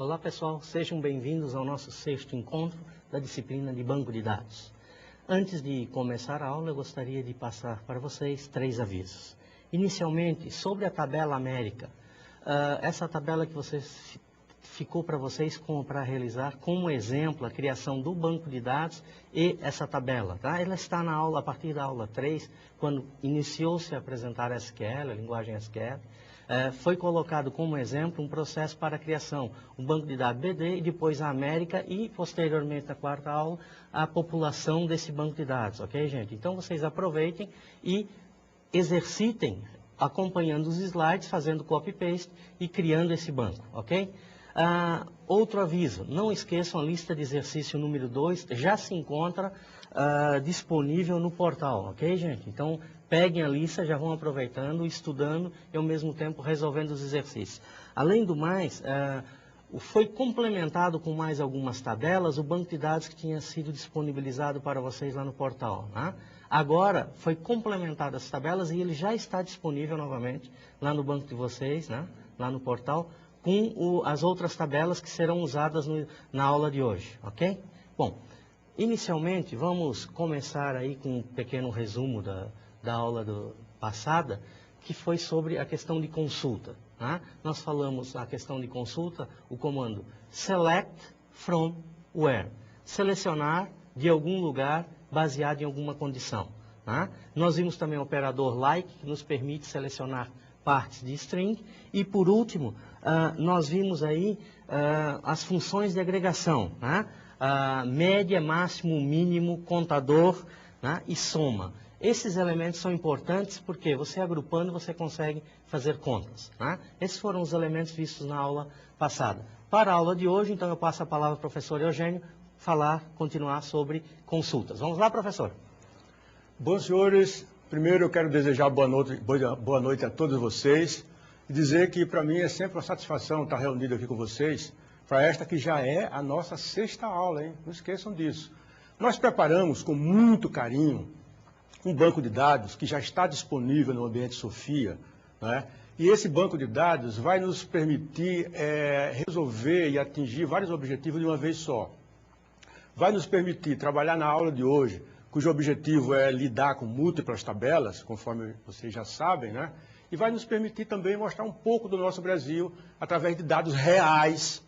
Olá pessoal, sejam bem-vindos ao nosso 6º encontro da disciplina de Banco de Dados. Antes de começar a aula, eu gostaria de passar para vocês 3 avisos. Inicialmente, sobre a tabela América, essa tabela que ficou para vocês para realizar como exemplo a criação do banco de dados e essa tabela, tá? Ela está na aula, a partir da aula 3, quando iniciou-se a apresentar SQL, a linguagem SQL, foi colocado como exemplo um processo para a criação, um banco de dados BD e depois a América e posteriormente na 4ª aula a população desse banco de dados, ok gente? Então vocês aproveitem e exercitem acompanhando os slides, fazendo copy-paste e criando esse banco, ok? Outro aviso, não esqueçam a lista de exercício número 2, já se encontra disponível no portal, ok gente? Então peguem a lista, já vão aproveitando, estudando e ao mesmo tempo resolvendo os exercícios. Além do mais, foi complementado com mais algumas tabelas o banco de dados que tinha sido disponibilizado para vocês lá no portal, né? Agora foi complementado as tabelas e ele já está disponível novamente lá no banco de vocês, né? Lá no portal, com as outras tabelas que serão usadas na aula de hoje, ok? Bom, inicialmente vamos começar aí com um pequeno resumo da aula passada, que foi sobre a questão de consulta, né? Nós falamos a questão de consulta, o comando select from where, selecionar de algum lugar baseado em alguma condição, né? Nós vimos também o operador like, que nos permite selecionar partes de string, e por último, nós vimos aí as funções de agregação, né? Média, máximo, mínimo, contador, né? E soma. Esses elementos são importantes porque você agrupando você consegue fazer contas, né? Esses foram os elementos vistos na aula passada. Para a aula de hoje, então eu passo a palavra ao professor Eugênio, continuar sobre consultas. Vamos lá, professor. Bom, senhores, primeiro eu quero desejar boa noite a todos vocês e dizer que para mim é sempre uma satisfação estar reunido aqui com vocês para esta que já é a nossa 6ª aula, hein? Não esqueçam disso. Nós preparamos com muito carinho um banco de dados que já está disponível no ambiente Sofia, né? E esse banco de dados vai nos permitir resolver e atingir vários objetivos de uma vez só. Vai nos permitir trabalhar na aula de hoje, cujo objetivo é lidar com múltiplas tabelas, conforme vocês já sabem, né? E vai nos permitir também mostrar um pouco do nosso Brasil através de dados reais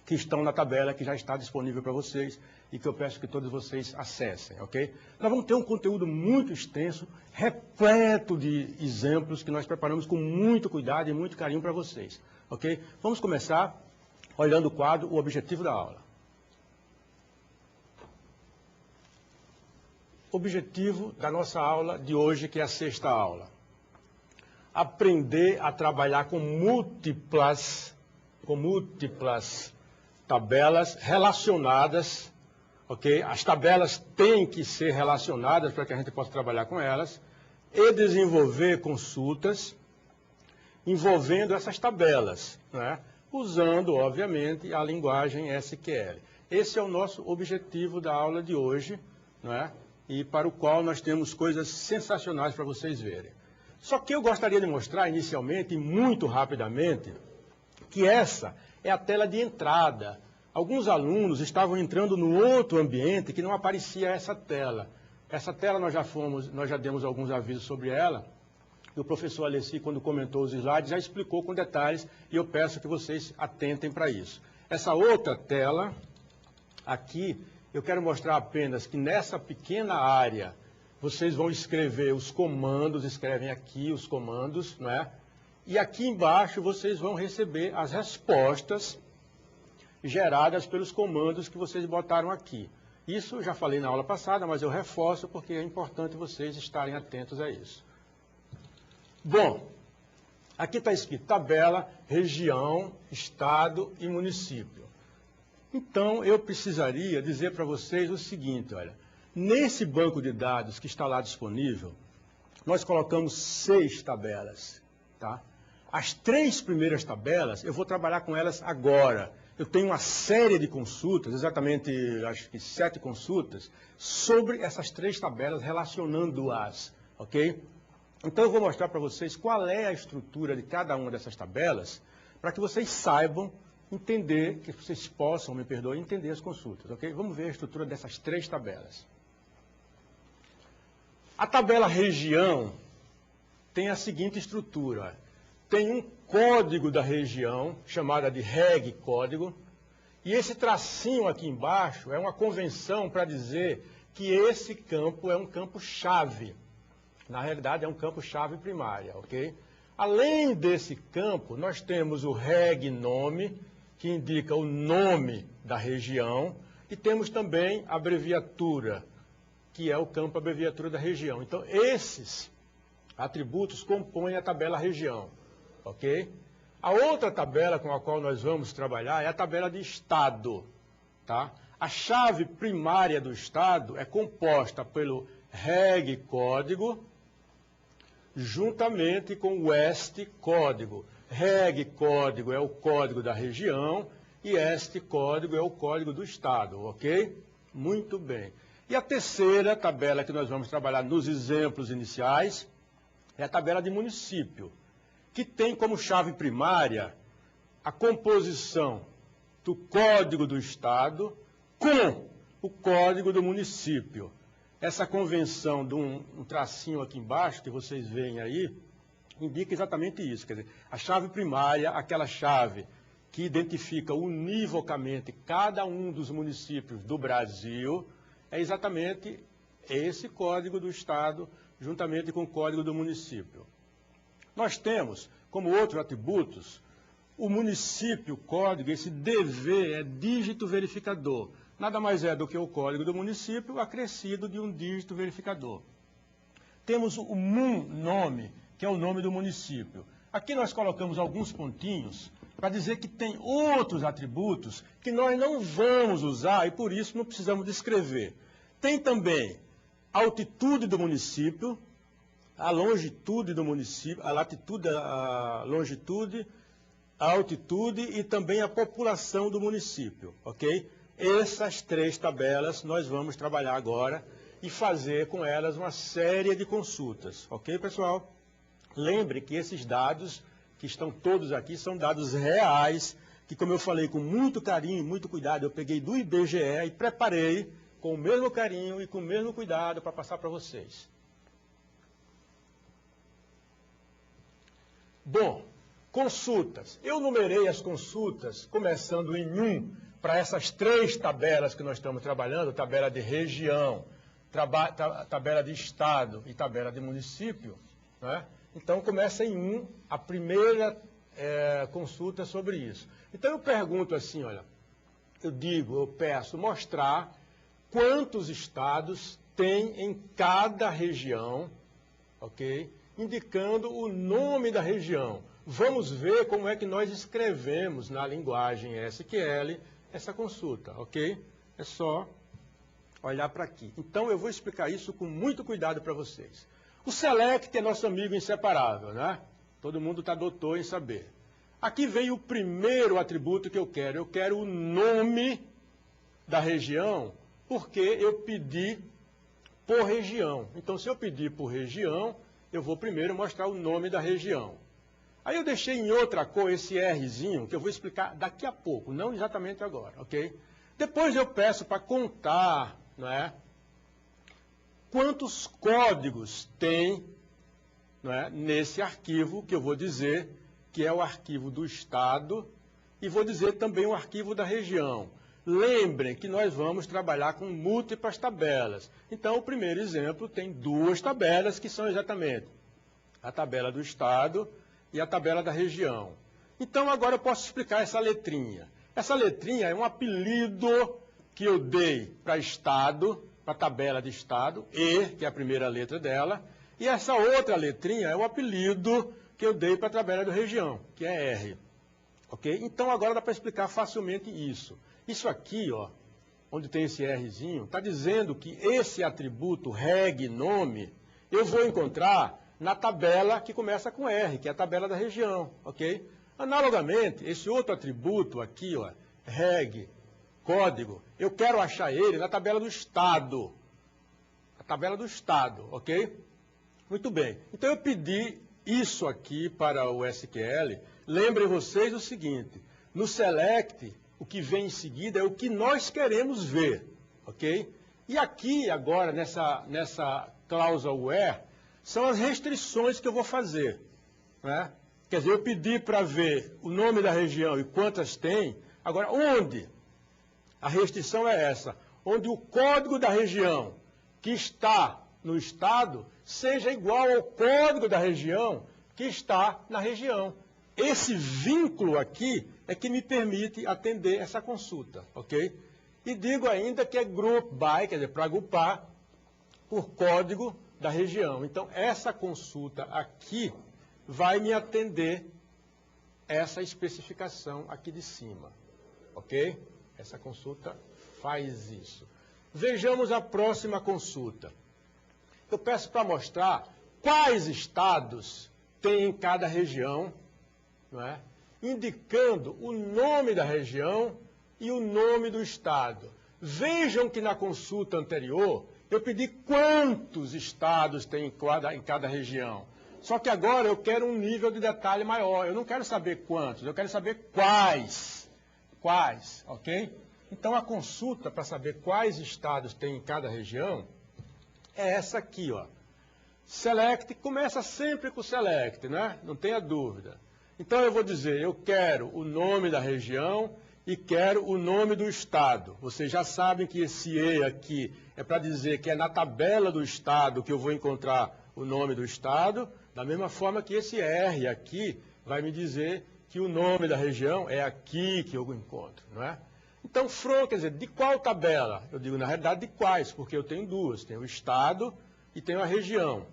que estão na tabela, que já está disponível para vocês e que eu peço que todos vocês acessem, ok? Nós vamos ter um conteúdo muito extenso, repleto de exemplos que nós preparamos com muito cuidado e muito carinho para vocês, ok? Vamos começar olhando o quadro, o objetivo da aula. Objetivo da nossa aula de hoje, que é a 6ª aula. Aprender a trabalhar com múltiplas tabelas relacionadas, ok? As tabelas têm que ser relacionadas para que a gente possa trabalhar com elas e desenvolver consultas envolvendo essas tabelas, né? Usando, obviamente, a linguagem SQL. Esse é o nosso objetivo da aula de hoje, né? E para o qual nós temos coisas sensacionais para vocês verem. Só que eu gostaria de mostrar inicialmente, e muito rapidamente, que essa é a tela de entrada. Alguns alunos estavam entrando no outro ambiente que não aparecia essa tela. Essa tela nós já demos alguns avisos sobre ela, e o professor Alessi, quando comentou os slides, já explicou com detalhes, e eu peço que vocês atentem para isso. Essa outra tela, aqui, eu quero mostrar apenas que nessa pequena área vocês vão escrever os comandos, escrevem aqui os comandos, não é? E aqui embaixo vocês vão receber as respostas geradas pelos comandos que vocês botaram aqui. Isso eu já falei na aula passada, mas eu reforço porque é importante vocês estarem atentos a isso. Bom, aqui está escrito tabela, região, estado e município. Então, eu precisaria dizer para vocês o seguinte, olha, nesse banco de dados que está lá disponível, nós colocamos 6 tabelas, tá? As 3 primeiras tabelas, eu vou trabalhar com elas agora. Eu tenho uma série de consultas, exatamente, acho que 7 consultas, sobre essas 3 tabelas, relacionando-as, ok? Então, eu vou mostrar para vocês qual é a estrutura de cada uma dessas tabelas, para que vocês saibam entender, que vocês possam, me perdoem, entender as consultas, ok? Vamos ver a estrutura dessas 3 tabelas. A tabela região tem a seguinte estrutura. Tem um código da região, chamada de reg código, e esse tracinho aqui embaixo é uma convenção para dizer que esse campo é um campo-chave. Na realidade, é um campo-chave primária, ok? Além desse campo, nós temos o reg nome, que indica o nome da região, e temos também a abreviatura, que é o campo abreviatura da região. Então, esses atributos compõem a tabela região, ok? A outra tabela com a qual nós vamos trabalhar é a tabela de estado, tá? A chave primária do estado é composta pelo reg código juntamente com o est código. Reg código é o código da região e est código é o código do estado, ok? Muito bem. E a terceira tabela que nós vamos trabalhar nos exemplos iniciais é a tabela de município, que tem como chave primária a composição do código do estado com o código do município. Essa convenção de um tracinho aqui embaixo, que vocês veem aí, indica exatamente isso. Quer dizer, a chave primária, aquela chave que identifica univocamente cada um dos municípios do Brasil, é exatamente esse código do estado, juntamente com o código do município. Nós temos, como outros atributos, o município código, esse DV é dígito verificador. Nada mais é do que o código do município acrescido de um dígito verificador. Temos o MUN nome, que é o nome do município. Aqui nós colocamos alguns pontinhos para dizer que tem outros atributos que nós não vamos usar e por isso não precisamos descrever. Tem também a altitude do município, a longitude do município, a latitude, a longitude, a altitude e também a população do município, ok? Essas 3 tabelas nós vamos trabalhar agora e fazer com elas uma série de consultas, ok, pessoal? Lembre que esses dados que estão todos aqui são dados reais, que, como eu falei, com muito carinho e muito cuidado, eu peguei do IBGE e preparei com o mesmo carinho e com o mesmo cuidado para passar para vocês. Bom, consultas. Eu numerei as consultas, começando em 1, para essas 3 tabelas que nós estamos trabalhando, tabela de região, tabela de estado e tabela de município, né? Então, começa em 1, a primeira consulta sobre isso. Então, eu pergunto assim, olha, eu peço mostrar quantos estados tem em cada região, ok? Indicando o nome da região. Vamos ver como é que nós escrevemos na linguagem SQL essa consulta, ok? É só olhar para aqui. Então, eu vou explicar isso com muito cuidado para vocês. O select é nosso amigo inseparável, né? Todo mundo está doutor em saber. Aqui vem o primeiro atributo que eu quero. Eu quero o nome da região, porque eu pedi por região. Então, se eu pedir por região, eu vou primeiro mostrar o nome da região. Aí eu deixei em outra cor esse Rzinho, que eu vou explicar daqui a pouco, não exatamente agora, ok? Depois eu peço para contar, não é? Quantos códigos tem, não é, nesse arquivo, que eu vou dizer que é o arquivo do estado, e vou dizer também o arquivo da região. Lembrem que nós vamos trabalhar com múltiplas tabelas. Então, o primeiro exemplo tem 2 tabelas, que são exatamente a tabela do estado e a tabela da região. Então, agora eu posso explicar essa letrinha. Essa letrinha é um apelido que eu dei para estado, para a tabela de estado, E, que é a primeira letra dela, e essa outra letrinha é o apelido que eu dei para a tabela da região, que é R. Ok? Então, agora dá para explicar facilmente isso. Isso aqui, ó, onde tem esse Rzinho, está dizendo que esse atributo reg nome, eu vou encontrar na tabela que começa com R, que é a tabela da região, ok? Analogamente, esse outro atributo aqui, ó, reg código, eu quero achar ele na tabela do estado. A tabela do estado, ok? Muito bem. Então eu pedi isso aqui para o SQL. Lembrem vocês o seguinte, No select, o que vem em seguida é o que nós queremos ver, ok? E aqui, agora, nessa cláusula where, são as restrições que eu vou fazer, né? Quer dizer, eu pedi para ver o nome da região e quantas tem. Agora, onde? A restrição é essa, onde o código da região que está no estado seja igual ao código da região que está na região. Esse vínculo aqui é que me permite atender essa consulta, ok? E digo ainda que é group by, quer dizer, para agrupar por código da região. Então, essa consulta aqui vai me atender essa especificação aqui de cima, ok? Essa consulta faz isso. Vejamos a próxima consulta. Eu peço para mostrar quais estados tem em cada região, não é? Indicando o nome da região e o nome do estado. Vejam que na consulta anterior eu pedi quantos estados tem em cada região. Só que agora eu quero um nível de detalhe maior. Eu não quero saber quantos, eu quero saber quais. Quais, ok? Então a consulta para saber quais estados tem em cada região é essa aqui, ó. Select, começa sempre com select, né? Não tenha dúvida. Então eu vou dizer, eu quero o nome da região e quero o nome do estado. Vocês já sabem que esse E aqui é para dizer que é na tabela do estado que eu vou encontrar o nome do estado, da mesma forma que esse R aqui vai me dizer que o nome da região é aqui que eu encontro, não é? Então, from, quer dizer, de qual tabela? Eu digo, na realidade, de quais, porque eu tenho duas, tenho o estado e tenho a região.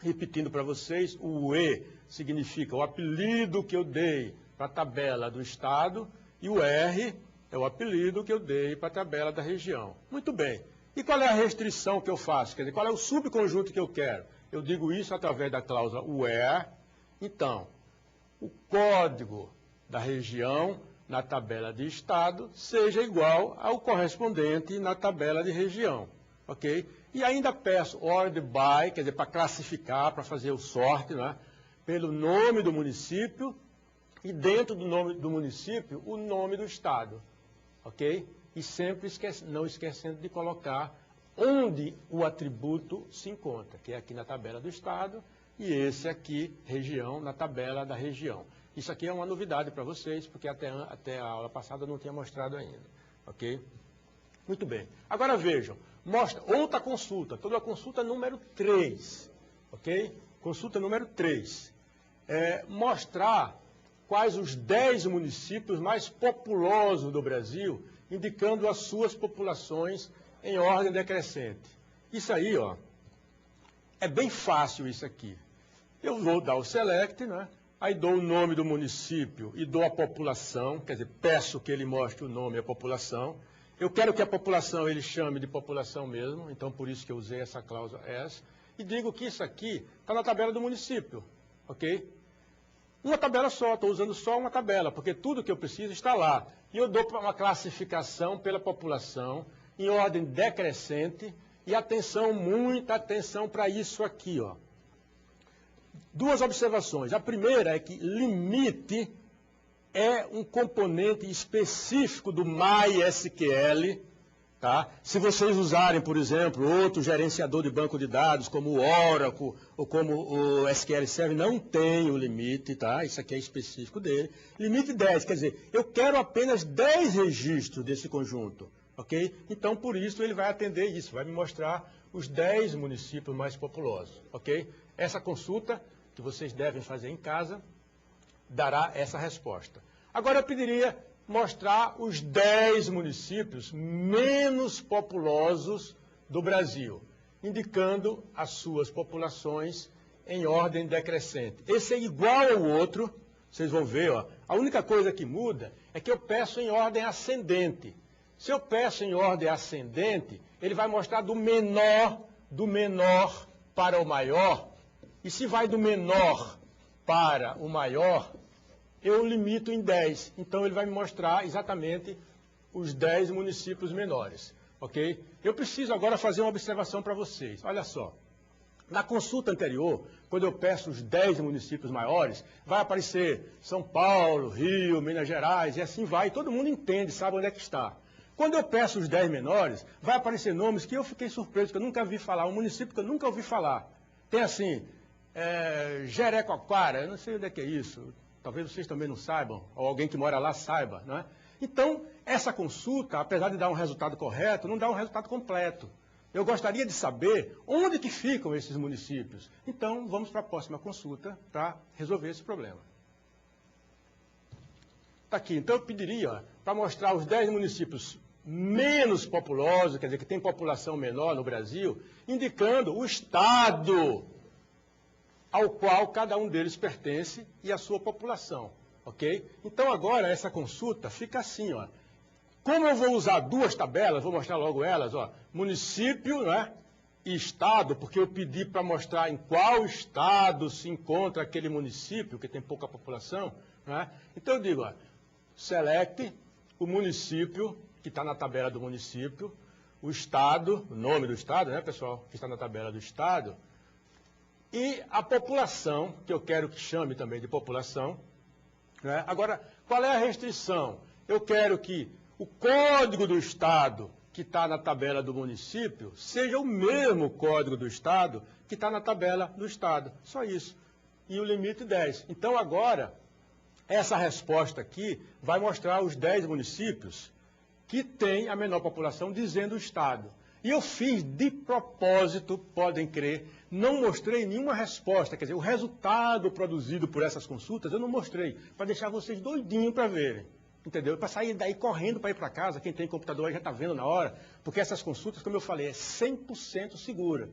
Repetindo para vocês, o E significa o apelido que eu dei para a tabela do estado e o R é o apelido que eu dei para a tabela da região. Muito bem. E qual é a restrição que eu faço? Quer dizer, qual é o subconjunto que eu quero? Eu digo isso através da cláusula where. Então, o código da região na tabela de estado seja igual ao correspondente na tabela de região, ok? E ainda peço order by, quer dizer, para classificar, para fazer o sorte, né? Pelo nome do município e dentro do nome do município, o nome do estado, ok? E sempre não esquecendo de colocar onde o atributo se encontra, que é aqui na tabela do estado e esse aqui, região, na tabela da região. Isso aqui é uma novidade para vocês, porque até a aula passada eu não tinha mostrado ainda, ok? Muito bem. Agora vejam, mostra outra consulta, toda a consulta número 3, ok? Consulta número 3. Mostrar quais os 10 municípios mais populosos do Brasil, indicando as suas populações em ordem decrescente. Isso aí, ó, é bem fácil isso aqui. Eu vou dar o select, né? Aí dou o nome do município e dou a população, quer dizer, peço que ele mostre o nome e a população. Eu quero que a população ele chame de população mesmo, então por isso que eu usei essa cláusula as. E digo que isso aqui está na tabela do município, ok? Uma tabela só, estou usando só uma tabela, porque tudo que eu preciso está lá. E eu dou uma classificação pela população, em ordem decrescente, e atenção, muita atenção para isso aqui, ó. Duas observações. A primeira é que limite é um componente específico do MySQL, tá? Se vocês usarem, por exemplo, outro gerenciador de banco de dados, como o Oracle ou como o SQL Server, não tem o limite, tá? Isso aqui é específico dele. Limite 10, quer dizer, eu quero apenas 10 registros desse conjunto, ok? Então, por isso, ele vai atender isso, vai me mostrar os 10 municípios mais populosos, ok? Essa consulta que vocês devem fazer em casa, dará essa resposta. Agora eu pediria mostrar os 10 municípios menos populosos do Brasil, indicando as suas populações em ordem decrescente. Esse é igual ao outro, vocês vão ver, ó, a única coisa que muda é que eu peço em ordem ascendente. Se eu peço em ordem ascendente, ele vai mostrar do menor para o maior. E se vai do menor para o maior, eu limito em 10. Então, ele vai me mostrar exatamente os 10 municípios menores, ok? Eu preciso agora fazer uma observação para vocês. Olha só. Na consulta anterior, quando eu peço os 10 municípios maiores, vai aparecer São Paulo, Rio, Minas Gerais, e assim vai, todo mundo entende, sabe onde é que está. Quando eu peço os 10 menores, vai aparecer nomes que eu fiquei surpreso, que eu nunca vi falar, um município que eu nunca ouvi falar. Tem assim, Jerecoacoara, eu não sei onde é que é isso, talvez vocês também não saibam, ou alguém que mora lá saiba, não é? Então, essa consulta, apesar de dar um resultado correto, não dá um resultado completo. Eu gostaria de saber onde que ficam esses municípios. Então, vamos para a próxima consulta para resolver esse problema. Está aqui. Então, eu pediria para mostrar os 10 municípios menos populosos, quer dizer, que tem população menor no Brasil, indicando o estado ao qual cada um deles pertence e a sua população. Ok? Então, agora, essa consulta fica assim, ó. Como eu vou usar duas tabelas, vou mostrar logo elas, ó, município, né, e estado, porque eu pedi para mostrar em qual estado se encontra aquele município, que tem pouca população, né? Então eu digo, ó, select o município, que está na tabela do município, o estado, o nome do estado, né, pessoal, que está na tabela do estado, e a população, que eu quero que chame também de população, né? Agora, qual é a restrição? Eu quero que o código do estado que está na tabela do município seja o mesmo código do estado que está na tabela do estado. Só isso. E o limite 10. Então, agora, essa resposta aqui vai mostrar os 10 municípios que têm a menor população dizendo o estado. E eu fiz de propósito, podem crer, não mostrei nenhuma resposta, quer dizer, o resultado produzido por essas consultas eu não mostrei, para deixar vocês doidinhos para verem. Entendeu? Para sair daí correndo para ir para casa, quem tem computador aí já está vendo na hora, porque essas consultas, como eu falei, é 100% segura.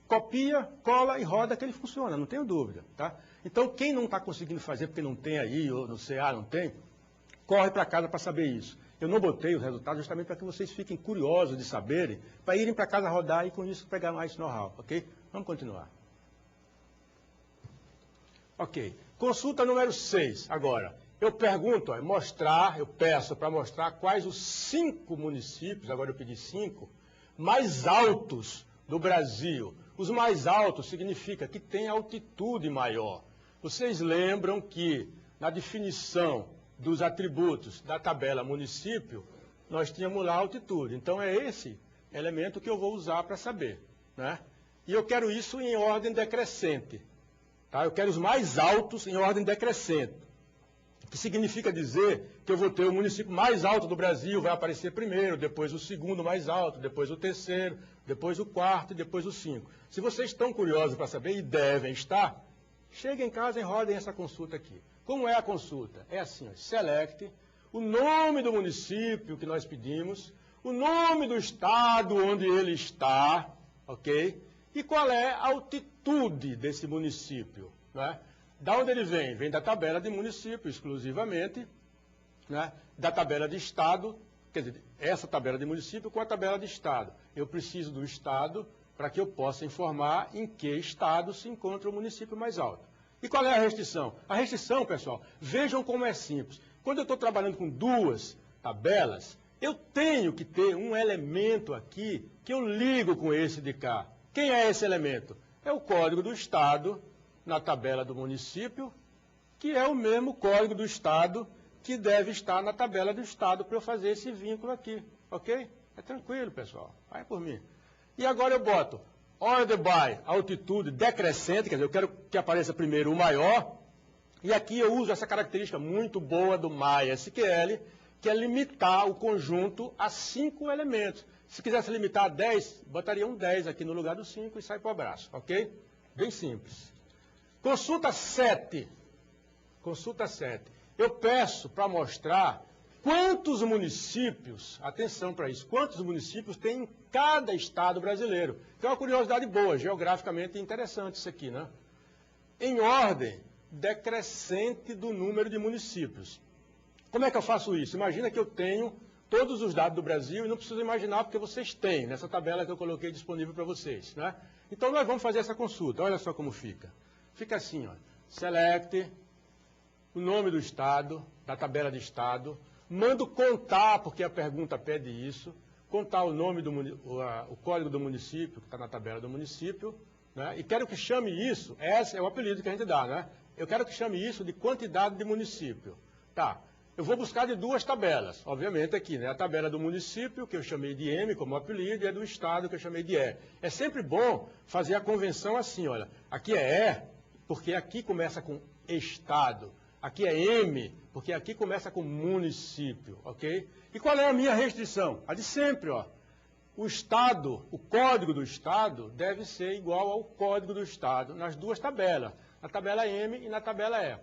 Copia, cola e roda que ele funciona, não tenho dúvida. Tá? Então, quem não está conseguindo fazer porque não tem aí, ou no CA não tem, corre para casa para saber isso. Eu não botei os resultados justamente para que vocês fiquem curiosos de saberem, para irem para casa rodar e com isso pegar mais know-how, ok? Vamos continuar. Ok. Consulta número 6, agora. Eu pergunto, eu peço para mostrar quais os 5 municípios, agora eu pedi 5, mais altos do Brasil. Os mais altos significa que tem altitude maior. Vocês lembram que na definição dos atributos da tabela município, nós tínhamos lá a altitude. Então é esse elemento que eu vou usar para saber, né? E eu quero isso em ordem decrescente. Tá? Eu quero os mais altos em ordem decrescente. Que significa dizer que eu vou ter o município mais alto do Brasil, vai aparecer primeiro, depois o segundo mais alto, depois o terceiro, depois o quarto e depois o 5. Se vocês estão curiosos para saber, e devem estar, cheguem em casa e rodem essa consulta aqui. Como é a consulta? É assim, ó, select o nome do município que nós pedimos, o nome do estado onde ele está, ok? E qual é a altitude desse município, né? Da onde ele vem? Vem da tabela de município, exclusivamente, né? Da tabela de estado, quer dizer, essa tabela de município com a tabela de estado. Eu preciso do estado para que eu possa informar em que estado se encontra o município mais alto. E qual é a restrição? A restrição, pessoal, vejam como é simples. Quando eu estou trabalhando com duas tabelas, eu tenho que ter um elemento aqui que eu ligo com esse de cá. Quem é esse elemento? É o código do estado na tabela do município, que é o mesmo código do estado que deve estar na tabela do estado para eu fazer esse vínculo aqui, ok? É tranquilo, pessoal, vai por mim. E agora eu boto order by altitude decrescente, quer dizer, eu quero que apareça primeiro o maior, e aqui eu uso essa característica muito boa do MySQL, que é limitar o conjunto a 5 elementos. Se quisesse limitar a 10, botaria um 10 aqui no lugar do 5 e sai para o abraço, ok? Bem simples. Consulta 7. Consulta 7. Eu peço para mostrar quantos municípios, atenção para isso, quantos municípios tem em cada estado brasileiro. Que é uma curiosidade boa, geograficamente interessante isso aqui, né? Em ordem decrescente do número de municípios. Como é que eu faço isso? Imagina que eu tenho todos os dados do Brasil e não preciso imaginar porque vocês têm nessa tabela que eu coloquei disponível para vocês, né? Então nós vamos fazer essa consulta. Olha só como fica. Fica assim, ó. Select o nome do estado, da tabela de estado, mando contar, porque a pergunta pede isso, contar o nome do o código do município, que está na tabela do município, né? E quero que chame isso, esse é o apelido que a gente dá, né? Eu quero que chame isso de quantidade de município. Tá, eu vou buscar de duas tabelas, obviamente aqui, né? A tabela do município, que eu chamei de M como apelido, e a do estado, que eu chamei de E. É sempre bom fazer a convenção assim, olha, aqui é E, porque aqui começa com estado. Aqui é M, porque aqui começa com município, ok? E qual é a minha restrição? A de sempre, ó. O estado, o código do estado deve ser igual ao código do estado nas duas tabelas, na tabela M e na tabela E.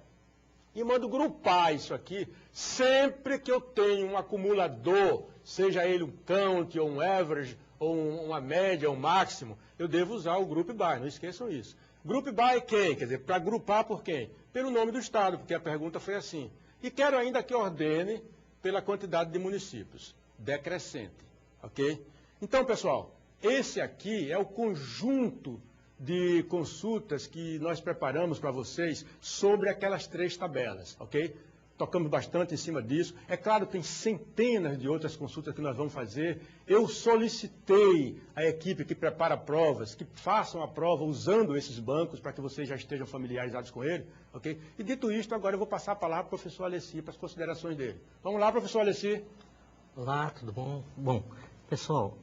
E mando grupar isso aqui sempre que eu tenho um acumulador, seja ele um count, ou um average, ou uma média, ou um máximo, eu devo usar o group by, não esqueçam isso. Group by quem? Quer dizer, para grupar por quem? Pelo nome do estado, porque a pergunta foi assim. E quero ainda que ordene pela quantidade de municípios, decrescente, ok? Então, pessoal, esse aqui é o conjunto de consultas que nós preparamos para vocês sobre aquelas três tabelas, ok? Tocamos bastante em cima disso. É claro, tem centenas de outras consultas que nós vamos fazer. Eu solicitei à equipe que prepara provas, que façam a prova usando esses bancos, para que vocês já estejam familiarizados com ele, ok? E dito isto, agora eu vou passar a palavra para o professor Alessi, para as considerações dele. Vamos lá, professor Alessi. Olá, tudo bom? Bom, pessoal,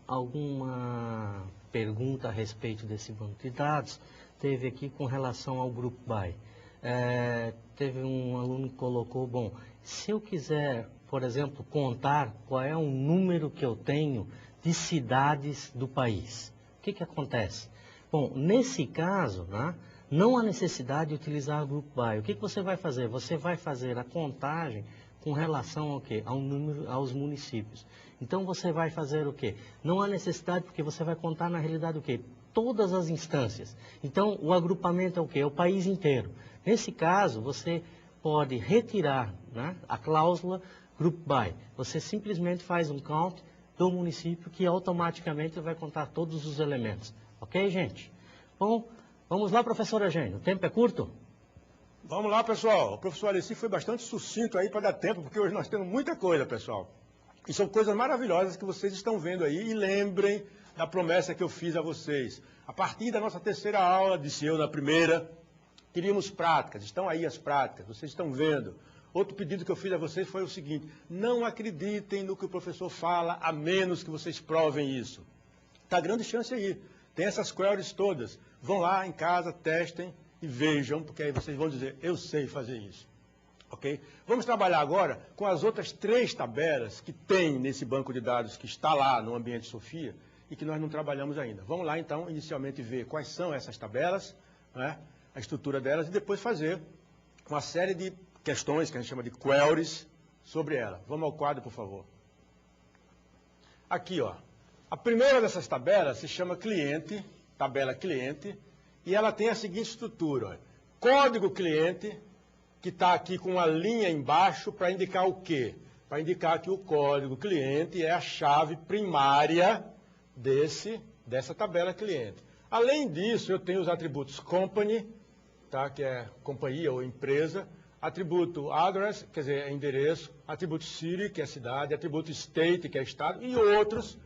alguma pergunta a respeito desse banco de dados teve aqui com relação ao Group By. Teve um aluno que colocou, bom, se eu quiser, por exemplo, contar qual é o número que eu tenho de cidades do país, o que acontece? Bom, nesse caso, né, não há necessidade de utilizar o Group By. O que você vai fazer? Você vai fazer a contagem com relação ao quê? Ao número, aos municípios. Então você vai fazer o quê? Não há necessidade, porque você vai contar na realidade o quê? Todas as instâncias. Então o agrupamento é o quê? É o país inteiro. Nesse caso, você pode retirar, né, a cláusula Group By. Você simplesmente faz um count do município que automaticamente vai contar todos os elementos. Ok, gente? Bom, vamos lá, professora Eugênio. O tempo é curto? Vamos lá, pessoal. O professor Alessi foi bastante sucinto aí para dar tempo, porque hoje nós temos muita coisa, pessoal. E são coisas maravilhosas que vocês estão vendo aí. E lembrem da promessa que eu fiz a vocês. A partir da nossa terceira aula, disse eu na primeira, queríamos práticas. Estão aí as práticas, vocês estão vendo. Outro pedido que eu fiz a vocês foi o seguinte: não acreditem no que o professor fala, a menos que vocês provem isso. Está grande chance aí. Tem essas queries todas. Vão lá em casa, testem e vejam, porque aí vocês vão dizer, eu sei fazer isso. Ok? Vamos trabalhar agora com as outras três tabelas que tem nesse banco de dados que está lá no ambiente Sofia e que nós não trabalhamos ainda. Vamos lá, então, inicialmente ver quais são essas tabelas, né, a estrutura delas, e depois fazer uma série de questões que a gente chama de queries sobre ela. Vamos ao quadro, por favor. Aqui, ó. A primeira dessas tabelas se chama cliente, tabela cliente, e ela tem a seguinte estrutura, ó. Código cliente, que está aqui com uma linha embaixo para indicar o quê? Para indicar que o código cliente é a chave primária dessa tabela cliente. Além disso, eu tenho os atributos company, tá, que é companhia ou empresa, atributo address, quer dizer, é endereço, atributo city, que é cidade, atributo state, que é estado, e outros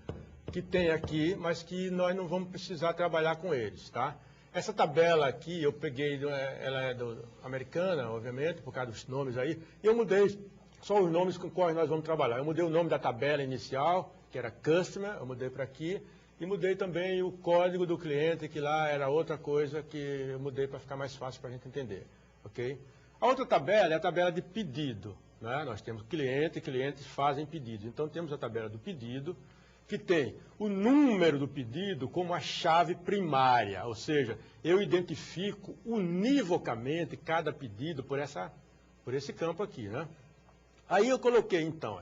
que tem aqui, mas que nós não vamos precisar trabalhar com eles, tá? Essa tabela aqui, eu peguei, ela é americana, obviamente, por causa dos nomes aí, e eu mudei só os nomes com quais nós vamos trabalhar. Eu mudei o nome da tabela inicial, que era Customer, eu mudei para aqui, e mudei também o código do cliente, que lá era outra coisa que eu mudei para ficar mais fácil para a gente entender, ok? A outra tabela é a tabela de pedido, né? Nós temos cliente e clientes fazem pedido. Então temos a tabela do pedido, que tem o número do pedido como a chave primária, ou seja, eu identifico univocamente cada pedido por esse campo aqui, né? Aí eu coloquei, então,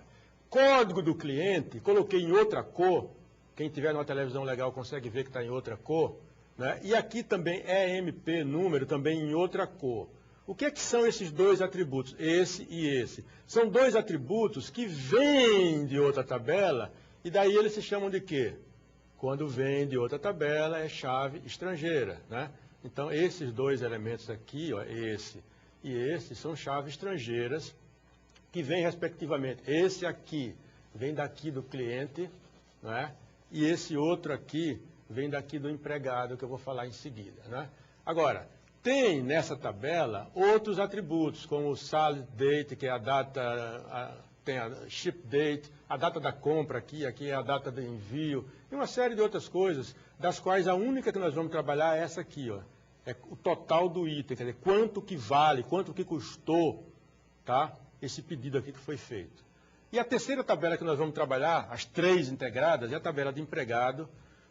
código do cliente, coloquei em outra cor, quem tiver numa televisão legal consegue ver que está em outra cor, né? E aqui também EMP, número, também em outra cor. O que são esses dois atributos, esse e esse? São dois atributos que vêm de outra tabela, e daí eles se chamam de quê? Quando vem de outra tabela, é chave estrangeira, né? Então, esses dois elementos aqui, ó, esse e esse, são chaves estrangeiras que vêm respectivamente. Esse aqui vem daqui do cliente, né? E esse outro aqui vem daqui do empregado, que eu vou falar em seguida, né? Agora, tem nessa tabela outros atributos, como o salary date, que é a data, tem a ship date, a data da compra aqui é a data do envio, e uma série de outras coisas, das quais a única que nós vamos trabalhar é essa aqui, ó. É o total do item, quer dizer, quanto que vale, quanto que custou, tá? Esse pedido aqui que foi feito. E a terceira tabela que nós vamos trabalhar, as três integradas, é a tabela de empregado,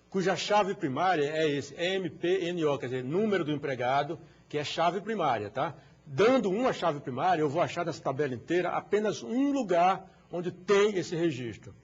cuja chave primária é esse, MPNO, quer dizer, número do empregado, que é chave primária, tá? Dando uma chave primária, eu vou achar nessa tabela inteira apenas um lugar onde tem esse registro.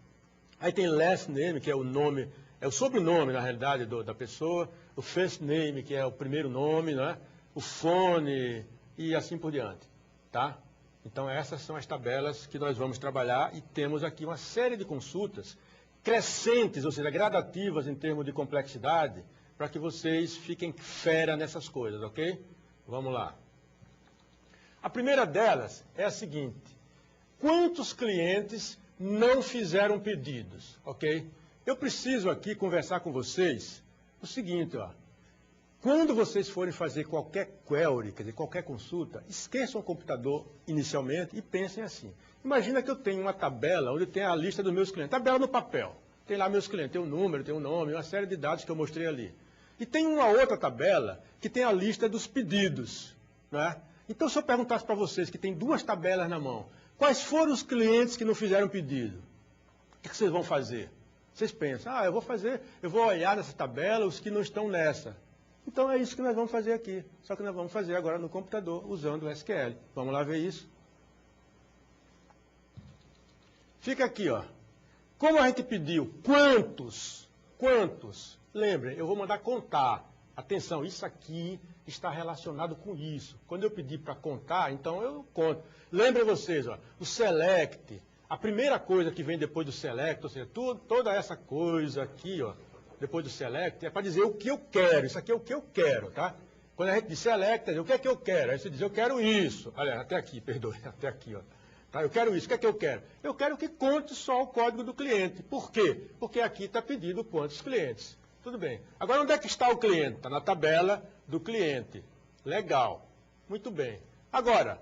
Aí tem last name, que é o nome, é o sobrenome, na realidade, da pessoa, o first name, que é o primeiro nome, né? O phone e assim por diante, tá? Então essas são as tabelas que nós vamos trabalhar e temos aqui uma série de consultas crescentes, ou seja, gradativas em termos de complexidade, para que vocês fiquem fera nessas coisas, ok? Vamos lá. A primeira delas é a seguinte: quantos clientes não fizeram pedidos, ok? Eu preciso aqui conversar com vocês o seguinte, ó. Quando vocês forem fazer qualquer query, quer dizer, qualquer consulta, esqueçam o computador inicialmente e pensem assim. Imagina que eu tenho uma tabela onde tem a lista dos meus clientes, tabela no papel. Tem lá meus clientes, tem um número, tem um nome, uma série de dados que eu mostrei ali. E tem uma outra tabela que tem a lista dos pedidos, né? Então, se eu perguntasse para vocês que tem duas tabelas na mão, quais foram os clientes que não fizeram pedido? O que vocês vão fazer? Vocês pensam, eu vou olhar nessa tabela os que não estão nessa. Então é isso que nós vamos fazer aqui, só que nós vamos fazer agora no computador, usando o SQL. Vamos lá ver isso? Fica aqui, ó. Como a gente pediu quantos? Lembrem, eu vou mandar contar. Atenção, isso aqui está relacionado com isso. Quando eu pedir para contar, então eu conto. Lembrem vocês, ó, o select, a primeira coisa que vem depois do select, ou seja, toda essa coisa aqui, ó, depois do select, é para dizer o que eu quero. Isso aqui é o que eu quero, tá? Quando a gente diz select, o que é que eu quero? Aí você diz, eu quero isso. Aliás, até aqui, perdoe, até aqui, ó. Tá, eu quero isso. O que é que eu quero? Eu quero que conte só o código do cliente. Por quê? Porque aqui está pedido quantos clientes. Tudo bem. Agora, onde é que está o cliente? Está na tabela do cliente. Legal. Muito bem. Agora,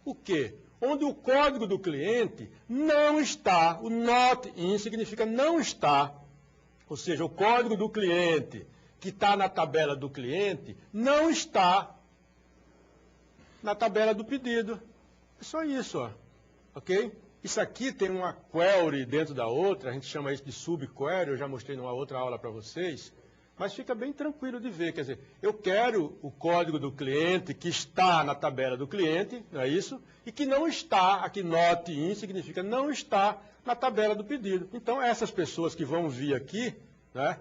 o quê? Onde o código do cliente não está. O not in significa não está. Ou seja, o código do cliente que está na tabela do cliente não está na tabela do pedido. É só isso, ó. Ok? Isso aqui tem uma query dentro da outra, a gente chama isso de subquery, eu já mostrei numa outra aula para vocês, mas fica bem tranquilo de ver, quer dizer, eu quero o código do cliente que está na tabela do cliente, não é isso? E que não está, aqui not in significa não está na tabela do pedido. Então essas pessoas que vão vir aqui, né,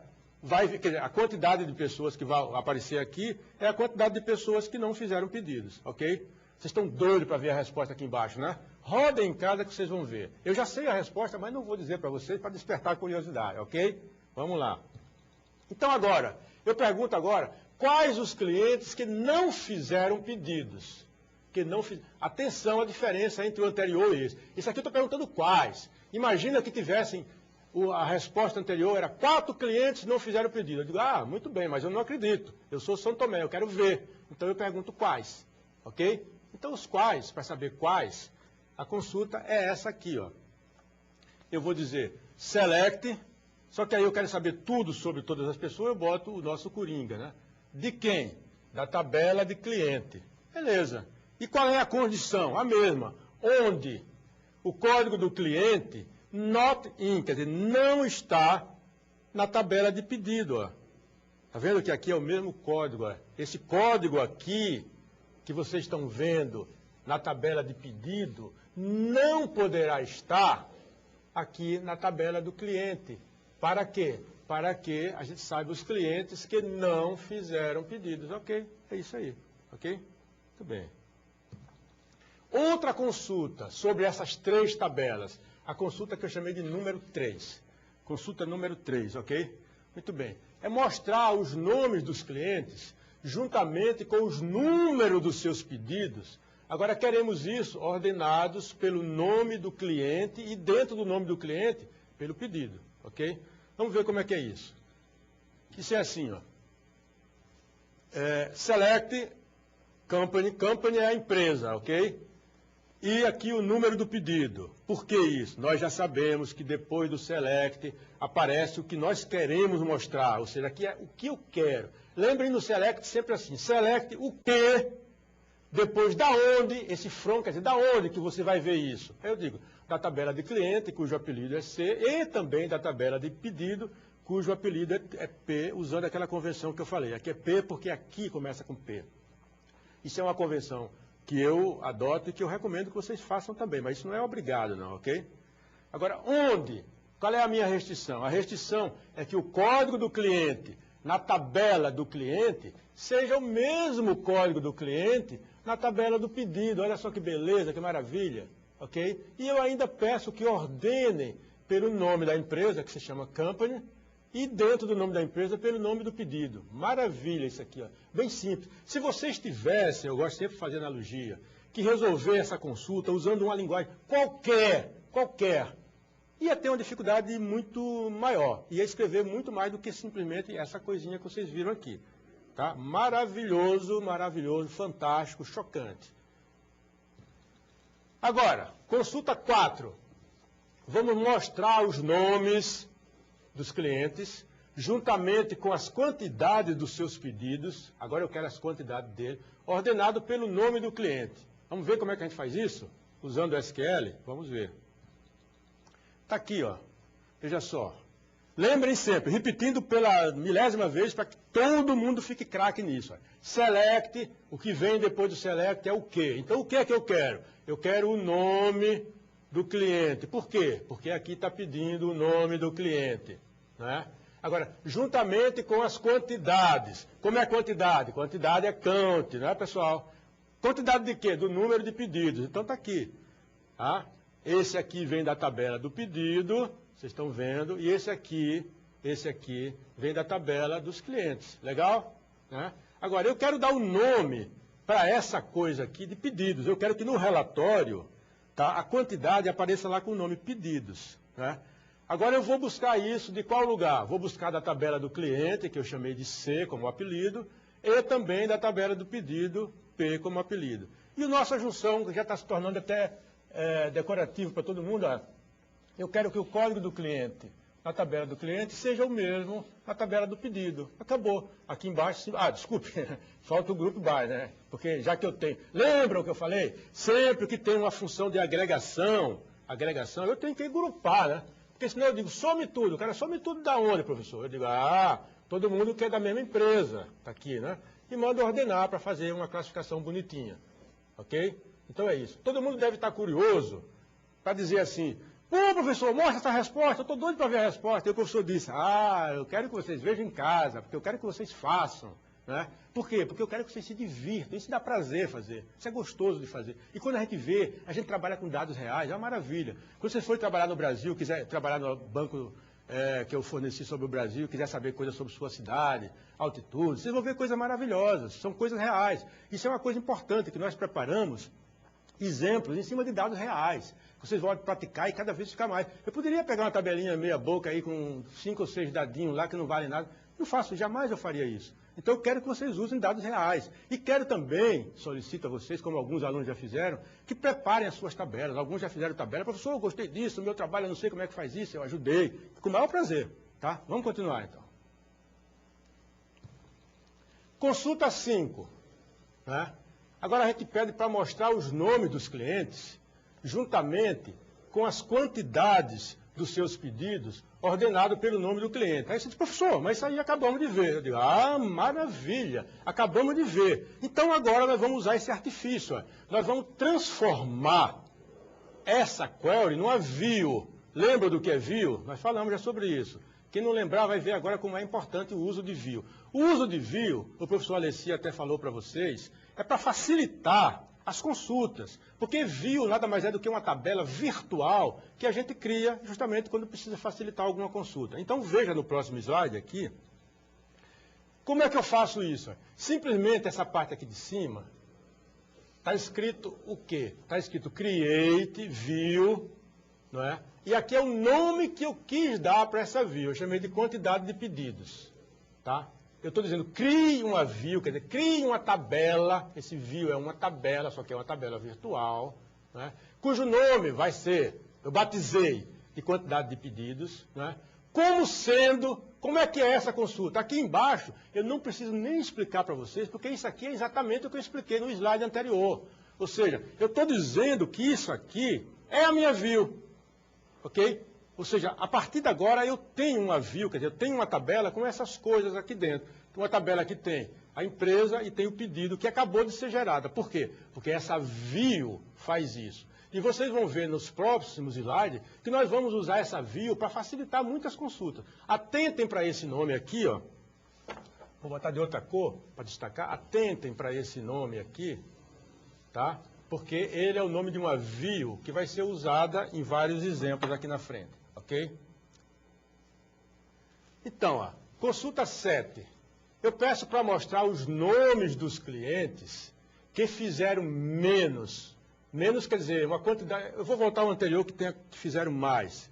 quer dizer, a quantidade de pessoas que vai aparecer aqui é a quantidade de pessoas que não fizeram pedidos, ok? Vocês estão doidos para ver a resposta aqui embaixo, né? Rodem em casa que vocês vão ver. Eu já sei a resposta, mas não vou dizer para vocês para despertar a curiosidade, ok? Vamos lá. Então agora, eu pergunto agora, quais os clientes que não fizeram pedidos? Atenção à diferença entre o anterior e esse. Isso aqui eu estou perguntando quais. Imagina que tivessem, a resposta anterior era 4 clientes não fizeram pedido. Eu digo, muito bem, mas eu não acredito. Eu sou São Tomé, eu quero ver. Então eu pergunto quais, ok? Então os quais, para saber quais, a consulta é essa aqui, ó. Eu vou dizer select, só que aí eu quero saber tudo sobre todas as pessoas, eu boto o nosso coringa, né? De quem? Da tabela de cliente. Beleza. E qual é a condição? A mesma. Onde o código do cliente not in, quer dizer, não está na tabela de pedido, ó. Tá vendo que aqui é o mesmo código, ó. Esse código aqui que vocês estão vendo na tabela de pedido não poderá estar aqui na tabela do cliente. Para quê? Para que a gente saiba os clientes que não fizeram pedidos. Ok? É isso aí. Ok? Muito bem. Outra consulta sobre essas 3 tabelas. A consulta que eu chamei de número 3. Consulta número 3, ok? Muito bem. É mostrar os nomes dos clientes juntamente com os números dos seus pedidos. Agora queremos isso ordenados pelo nome do cliente e dentro do nome do cliente, pelo pedido, ok? Vamos ver como é que é isso. Isso é assim, ó. Select company, company é a empresa, ok? E aqui o número do pedido. Por que isso? Nós já sabemos que depois do select aparece o que nós queremos mostrar, ou seja, aqui é o que eu quero. Lembrem no select sempre assim, select o que, depois da onde, esse from, quer dizer, da onde que você vai ver isso? Aí eu digo, da tabela de cliente, cujo apelido é C, e também da tabela de pedido, cujo apelido é P, usando aquela convenção que eu falei. Aqui é P porque aqui começa com P. Isso é uma convenção que eu adoto e que eu recomendo que vocês façam também, mas isso não é obrigado não, ok? Agora, onde? Qual é a minha restrição? A restrição é que o código do cliente na tabela do cliente seja o mesmo código do cliente na tabela do pedido. Olha só que beleza, que maravilha, ok? E eu ainda peço que ordenem pelo nome da empresa, que se chama company, e dentro do nome da empresa pelo nome do pedido. Maravilha isso aqui, ó. Bem simples. Se vocês tivessem, eu gosto sempre de fazer analogia, que resolver essa consulta usando uma linguagem qualquer, ia ter uma dificuldade muito maior. Ia escrever muito mais do que simplesmente essa coisinha que vocês viram aqui. Tá? Maravilhoso, maravilhoso, fantástico, chocante. Agora, consulta 4. Vamos mostrar os nomes dos clientes, juntamente com as quantidades dos seus pedidos, agora eu quero as quantidades dele, ordenado pelo nome do cliente. Vamos ver como é que a gente faz isso? Usando o SQL? Vamos ver. Está aqui, ó. Veja só. Lembrem sempre, repetindo pela milésima vez, para que todo mundo fique craque nisso. Ó. Select, o que vem depois do select é o quê? Então, o que é que eu quero? Eu quero o nome do cliente. Por quê? Porque aqui está pedindo o nome do cliente. Né? Agora, juntamente com as quantidades. Como é a quantidade? Quantidade é count, não é, pessoal? Quantidade de quê? Do número de pedidos. Então está aqui. Tá? Esse aqui vem da tabela do pedido, vocês estão vendo, e esse aqui vem da tabela dos clientes. Legal? Né? Agora, eu quero dar um nome para essa coisa aqui de pedidos. Eu quero que no relatório, tá, a quantidade apareça lá com o nome pedidos. Né? Agora eu vou buscar isso de qual lugar? Vou buscar da tabela do cliente, que eu chamei de C como apelido, e também da tabela do pedido, P como apelido. E a nossa junção, que já está se tornando até decorativo para todo mundo, ó, eu quero que o código do cliente na tabela do cliente seja o mesmo na tabela do pedido. Acabou. Aqui embaixo, desculpe, falta o grupo by, né? Porque já que eu tenho... Lembra o que eu falei? Sempre que tem uma função de agregação, eu tenho que agrupar, né? Porque senão eu digo, some tudo. O cara, some tudo da onde, professor? Eu digo, todo mundo que é da mesma empresa. Está aqui, né? E manda ordenar para fazer uma classificação bonitinha. Ok? Então é isso. Todo mundo deve estar curioso para dizer assim, pô, professor, mostra essa resposta, eu estou doido para ver a resposta. E o professor disse, eu quero que vocês vejam em casa, porque eu quero que vocês façam. Né? Por quê? Porque eu quero que vocês se divirtam, isso dá prazer fazer, isso é gostoso de fazer. E quando a gente vê, a gente trabalha com dados reais, é uma maravilha. Quando vocês forem trabalhar no Brasil, quiser trabalhar no banco que eu forneci sobre o Brasil, quiser saber coisas sobre sua cidade, altitude, vocês vão ver coisas maravilhosas, são coisas reais. Isso é uma coisa importante, que nós preparamos exemplos em cima de dados reais. Vocês vão praticar e cada vez ficar mais. Eu poderia pegar uma tabelinha meia boca aí com 5 ou 6 dadinhos lá que não valem nada. Não faço, jamais eu faria isso. Então eu quero que vocês usem dados reais. E quero também, solicito a vocês, como alguns alunos já fizeram, que preparem as suas tabelas. Alguns já fizeram tabela. Professor, eu gostei disso, o meu trabalho eu não sei como é que faz isso, eu ajudei. Com o maior prazer. Tá? Vamos continuar então. Consulta 5. Né? Agora a gente pede para mostrar os nomes dos clientes, juntamente com as quantidades dos seus pedidos, ordenado pelo nome do cliente. Aí você diz, professor, mas isso aí acabamos de ver. Eu digo, maravilha, acabamos de ver. Então agora nós vamos usar esse artifício. Ó. Nós vamos transformar essa query numa view. Lembra do que é view? Nós falamos já sobre isso. Quem não lembrar vai ver agora como é importante o uso de view. O uso de view, o professor Alessia até falou para vocês, é para facilitar as consultas, porque view nada mais é do que uma tabela virtual que a gente cria justamente quando precisa facilitar alguma consulta. Então veja no próximo slide aqui, como é que eu faço isso? Simplesmente essa parte aqui de cima, está escrito o quê? Está escrito create view, não é? E aqui é o nome que eu quis dar para essa view, eu chamei de quantidade de pedidos. tá? Eu estou dizendo, crie uma view, quer dizer, crie uma tabela, esse view é uma tabela, só que é uma tabela virtual, né? Cujo nome vai ser, eu batizei, de quantidade de pedidos, né? Como é que é essa consulta? Aqui embaixo, eu não preciso nem explicar para vocês, porque isso aqui é exatamente o que eu expliquei no slide anterior. Ou seja, eu estou dizendo que isso aqui é a minha view, ok? Ou seja, a partir de agora eu tenho uma view, quer dizer, eu tenho uma tabela com essas coisas aqui dentro. Uma tabela que tem a empresa e tem o pedido que acabou de ser gerada. Por quê? Porque essa view faz isso. E vocês vão ver nos próximos slides que nós vamos usar essa view para facilitar muitas consultas. Atentem para esse nome aqui, ó. Vou botar de outra cor para destacar. Atentem para esse nome aqui, tá? Porque ele é o nome de uma view que vai ser usada em vários exemplos aqui na frente, ok? Então, ó, consulta 7. Eu peço para mostrar os nomes dos clientes que fizeram menos. Menos quer dizer, uma quantidade... Eu vou voltar ao anterior que fizeram mais.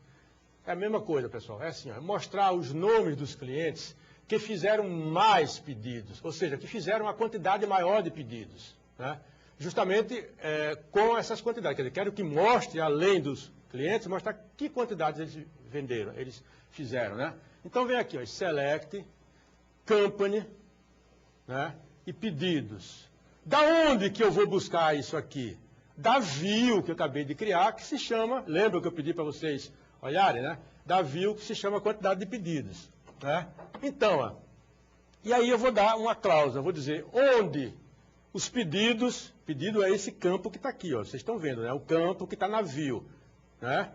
É a mesma coisa, pessoal. É assim, ó, mostrar os nomes dos clientes que fizeram mais pedidos. Ou seja, que fizeram uma quantidade maior de pedidos, né? Justamente com essas quantidades. Quer dizer, quero que mostre, além dos clientes, mostrar que quantidades eles venderam, eles fizeram, né? Então vem aqui, ó, Select, Company, né? E pedidos. Da onde que eu vou buscar isso aqui? Da view que eu acabei de criar, que se chama, lembra que eu pedi para vocês olharem, né? Da view que se chama quantidade de pedidos, né? Então, ó, e aí eu vou dar uma cláusula, vou dizer onde os pedidos, pedido é esse campo que está aqui, ó, vocês estão vendo, né? O campo que está na view, né?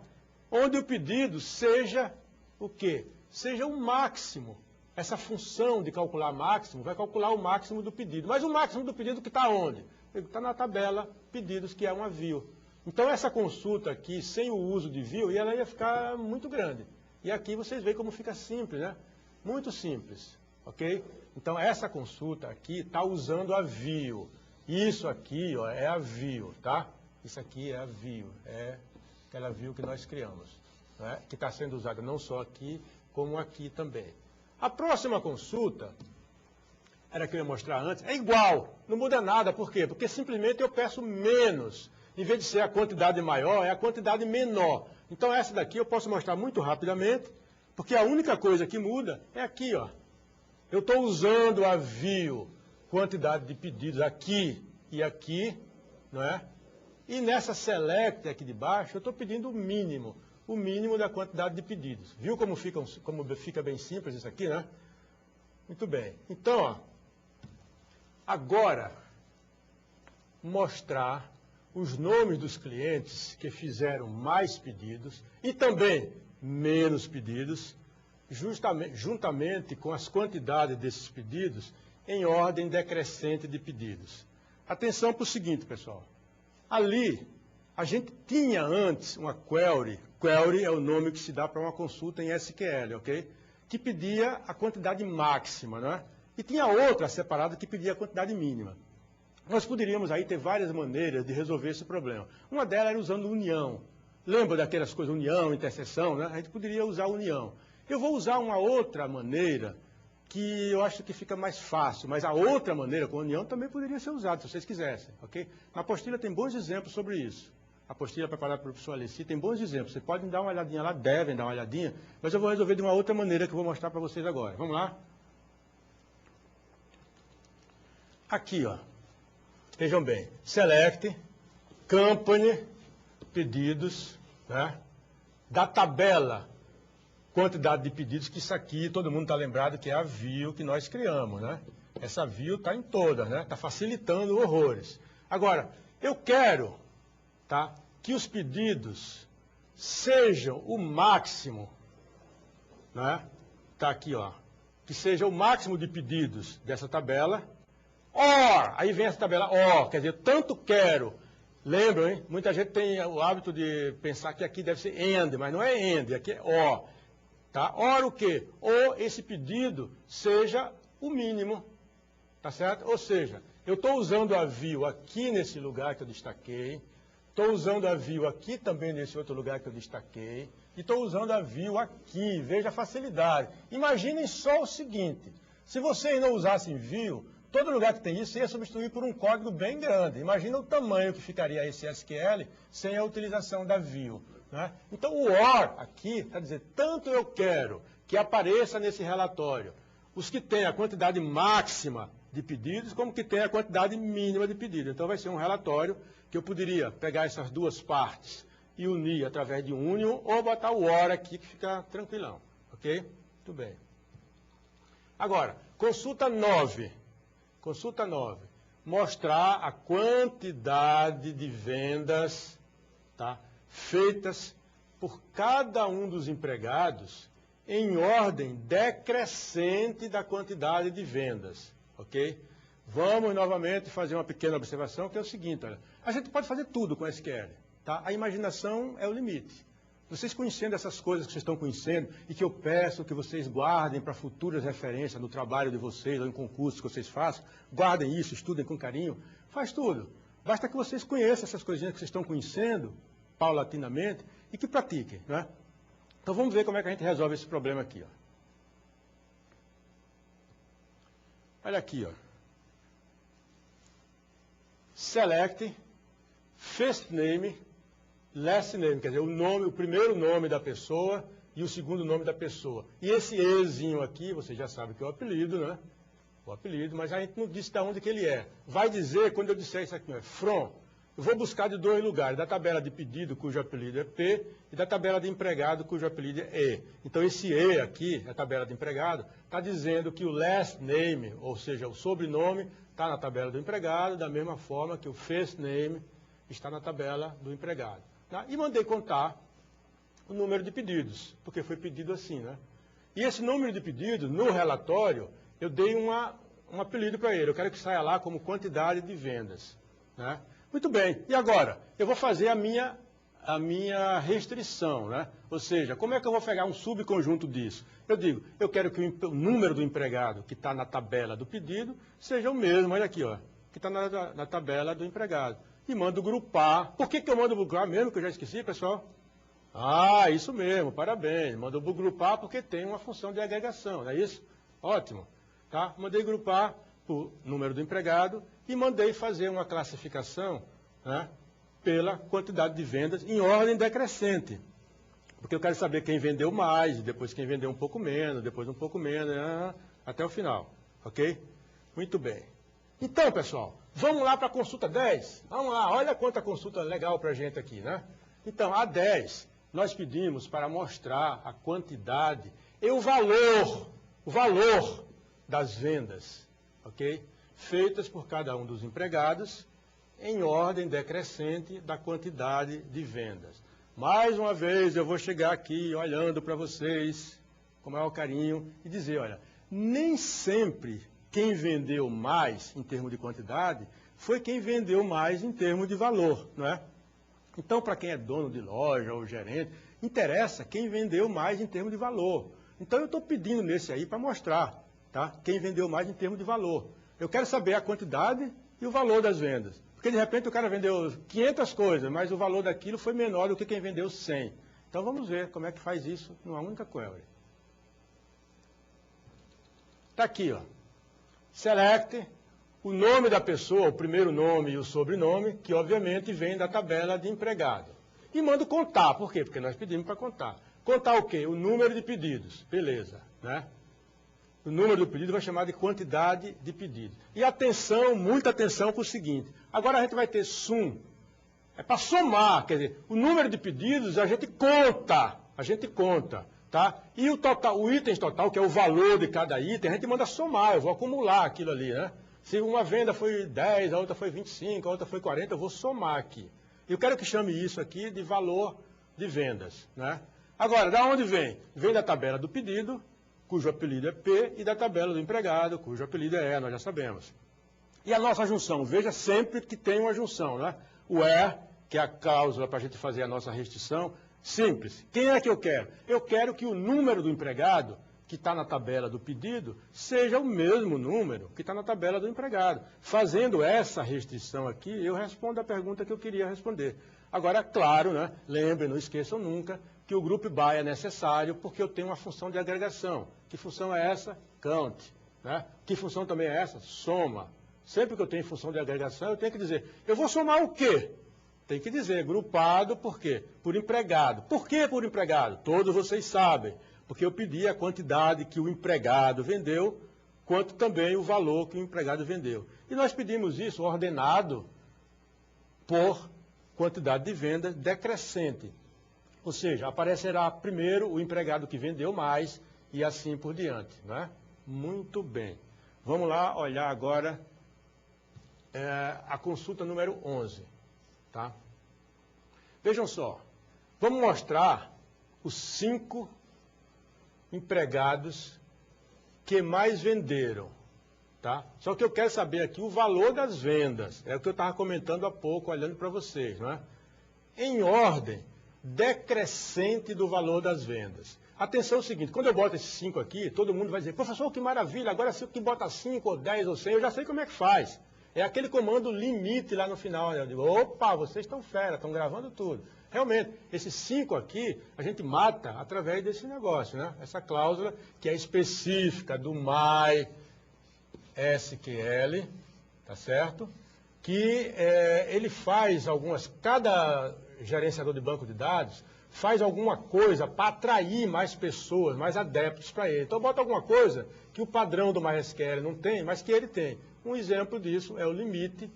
Onde o pedido seja o quê? Seja o máximo. Essa função de calcular máximo vai calcular o máximo do pedido. Mas o máximo do pedido que está onde? Está na tabela pedidos, que é uma view. Então essa consulta aqui, sem o uso de view, ela ia ficar muito grande. E aqui vocês veem como fica simples, né? Muito simples, ok? Então essa consulta aqui está usando a view. Isso aqui, ó, é a view, tá? Isso aqui é a view, é aquela view que nós criamos, né? Que está sendo usada não só aqui, como aqui também. A próxima consulta, era que eu ia mostrar antes, é igual, não muda nada. Por quê? Porque simplesmente eu peço menos. Em vez de ser a quantidade maior, é a quantidade menor. Então essa daqui eu posso mostrar muito rapidamente, porque a única coisa que muda é aqui, ó. Eu estou usando a view, quantidade de pedidos aqui e aqui, não é? E nessa select aqui de baixo, eu estou pedindo o mínimo da quantidade de pedidos. Viu como fica bem simples isso aqui, né? Muito bem. Então, ó, agora, mostrar os nomes dos clientes que fizeram mais pedidos e também menos pedidos, juntamente com as quantidades desses pedidos em ordem decrescente de pedidos. Atenção para o seguinte, pessoal. Ali, a gente tinha antes uma query. Query é o nome que se dá para uma consulta em SQL, ok? Que pedia a quantidade máxima, né? E tinha outra separada que pedia a quantidade mínima. Nós poderíamos aí ter várias maneiras de resolver esse problema. Uma delas era usando união. Lembra daquelas coisas, união, interseção, né? A gente poderia usar união. Eu vou usar uma outra maneira que eu acho que fica mais fácil, mas a outra maneira com união também poderia ser usada, se vocês quisessem, ok? Na apostila tem bons exemplos sobre isso. A apostila preparada pelo professor Alessi tem bons exemplos. Vocês podem dar uma olhadinha lá, devem dar uma olhadinha, mas eu vou resolver de uma outra maneira que eu vou mostrar para vocês agora. Vamos lá? Aqui, ó. Vejam bem. Select, Company, pedidos, né? Da tabela, quantidade de pedidos, que isso aqui, todo mundo está lembrado que é a view que nós criamos, né? Essa view está em todas, né? Está facilitando horrores. Agora, eu quero, tá, que os pedidos sejam o máximo, né? Está aqui, ó. Que seja o máximo de pedidos dessa tabela. Or, aí vem essa tabela or, quer dizer, tanto quero. Lembram, hein? Muita gente tem o hábito de pensar que aqui deve ser end, mas não é end, aqui é or. Tá? Or o quê? Ou esse pedido seja o mínimo, tá certo? Ou seja, eu estou usando a view aqui nesse lugar que eu destaquei, estou usando a view aqui também nesse outro lugar que eu destaquei, e estou usando a view aqui, veja a facilidade. Imaginem só o seguinte, Se vocês não usassem view, todo lugar que tem isso, você ia substituir por um código bem grande. Imagina o tamanho que ficaria esse SQL sem a utilização da view, né? Então, o OR aqui, quer dizer, tanto eu quero que apareça nesse relatório os que têm a quantidade máxima de pedidos, como que tem a quantidade mínima de pedidos. Então, vai ser um relatório que eu poderia pegar essas duas partes e unir através de um union, ou botar o OR aqui, que fica tranquilão. Ok? Muito bem. Agora, consulta 9. Consulta 9. Mostrar a quantidade de vendas, tá, feitas por cada um dos empregados em ordem decrescente da quantidade de vendas. Ok? Vamos novamente fazer uma pequena observação, que é o seguinte, olha, a gente pode fazer tudo com SQL, tá? A imaginação é o limite. Vocês conhecendo essas coisas que vocês estão conhecendo e que eu peço que vocês guardem para futuras referências no trabalho de vocês ou em concursos que vocês façam, guardem isso, estudem com carinho, faz tudo. Basta que vocês conheçam essas coisinhas que vocês estão conhecendo, paulatinamente, e que pratiquem, né? Então vamos ver como é que a gente resolve esse problema aqui, ó. Olha aqui, ó. Select, first name, last name, quer dizer, o nome, o primeiro nome da pessoa e o segundo nome da pessoa. E esse ezinho aqui, você já sabe que é o apelido, né? O apelido, mas a gente não disse de onde que ele é. Vai dizer, quando eu disser isso aqui, é from, eu vou buscar de dois lugares, da tabela de pedido, cujo apelido é P, e da tabela de empregado, cujo apelido é E. Então, esse E aqui, a tabela de empregado, está dizendo que o last name, ou seja, o sobrenome, está na tabela do empregado, da mesma forma que o first name está na tabela do empregado. Tá? E mandei contar o número de pedidos, porque foi pedido assim, né? E esse número de pedidos, no relatório, eu dei um apelido para ele. Eu quero que saia lá como quantidade de vendas, né? Muito bem. E agora? Eu vou fazer a minha restrição, né? Ou seja, como é que eu vou pegar um subconjunto disso? Eu digo, eu quero que o número do empregado que está na tabela do pedido seja o mesmo, olha aqui, ó, que está na tabela do empregado. E mando grupar. Por que eu mando grupar mesmo, que eu já esqueci, pessoal? Ah, isso mesmo, parabéns. Mando grupar porque tem uma função de agregação, não é isso? Ótimo. Tá? Mandei grupar por número do empregado e mandei fazer uma classificação, né, pela quantidade de vendas em ordem decrescente. Porque eu quero saber quem vendeu mais, depois quem vendeu um pouco menos, depois um pouco menos, até o final. Ok? Muito bem. Então, pessoal, vamos lá para a consulta 10? Vamos lá, olha quanta consulta legal para a gente aqui, né? Então, a 10, nós pedimos para mostrar a quantidade e o valor das vendas, ok? Feitas por cada um dos empregados em ordem decrescente da quantidade de vendas. Mais uma vez, eu vou chegar aqui olhando para vocês com o maior carinho e dizer, olha, nem sempre quem vendeu mais em termos de quantidade foi quem vendeu mais em termos de valor, não é? Então, para quem é dono de loja ou gerente, interessa quem vendeu mais em termos de valor. Então, eu estou pedindo nesse aí para mostrar, tá? Quem vendeu mais em termos de valor. Eu quero saber a quantidade e o valor das vendas. Porque, de repente, o cara vendeu 500 coisas, mas o valor daquilo foi menor do que quem vendeu 100. Então, vamos ver como é que faz isso numa única query. Está aqui, ó. Select o nome da pessoa, o primeiro nome e o sobrenome, que obviamente vem da tabela de empregado. E mando contar. Por quê? Porque nós pedimos para contar. Contar o quê? O número de pedidos. Beleza, né? O número do pedido vai chamar de quantidade de pedidos. E atenção, muita atenção para o seguinte. Agora a gente vai ter sum. É para somar, quer dizer, o número de pedidos a gente conta. Tá? E o total, o item total, que é o valor de cada item, a gente manda somar, eu vou acumular aquilo ali, né? Se uma venda foi 10, a outra foi 25, a outra foi 40, eu vou somar aqui. Eu quero que chame isso aqui de valor de vendas, né? Agora, da onde vem? Vem da tabela do pedido, cujo apelido é P, e da tabela do empregado, cujo apelido é E, nós já sabemos. E a nossa junção? Veja sempre que tem uma junção, né? O where, que é a cláusula para a gente fazer a nossa restrição. Simples. Quem é que eu quero? Eu quero que o número do empregado, que está na tabela do pedido, seja o mesmo número que está na tabela do empregado. Fazendo essa restrição aqui, eu respondo a pergunta que eu queria responder. Agora, claro, né? Lembrem, não esqueçam nunca, que o group by é necessário porque eu tenho uma função de agregação. Que função é essa? Count. né? Que função também é essa? Soma. Sempre que eu tenho função de agregação, eu tenho que dizer, eu vou somar o quê? Tem que dizer, grupado por quê? Por empregado. Por que por empregado? Todos vocês sabem. Porque eu pedi a quantidade que o empregado vendeu, quanto também o valor que o empregado vendeu. E nós pedimos isso ordenado por quantidade de venda decrescente. Ou seja, aparecerá primeiro o empregado que vendeu mais e assim por diante, né? Muito bem. Vamos lá olhar agora a consulta número 11. Tá? Vejam só, vamos mostrar os 5 empregados que mais venderam. Tá? Só que eu quero saber aqui o valor das vendas. É o que eu estava comentando há pouco, olhando para vocês. Não é? Em ordem decrescente do valor das vendas. Atenção é o seguinte, quando eu boto esses 5 aqui, todo mundo vai dizer, professor, que maravilha, agora se que bota 5 ou 10 ou 100, eu já sei como é que faz. É aquele comando limite lá no final. Né? Eu digo, opa, vocês estão fera, estão gravando tudo. Realmente, esses 5 aqui, a gente mata através desse negócio, né? Essa cláusula que é específica do MySQL, tá certo? Que ele faz cada gerenciador de banco de dados faz alguma coisa para atrair mais pessoas, mais adeptos para ele. Então, bota alguma coisa que o padrão do MySQL não tem, mas que ele tem. Um exemplo disso é o limite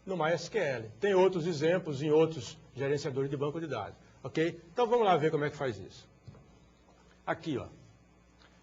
no MySQL. Tem outros exemplos em outros gerenciadores de banco de dados. Ok? Então, vamos lá ver como é que faz isso. Aqui, ó.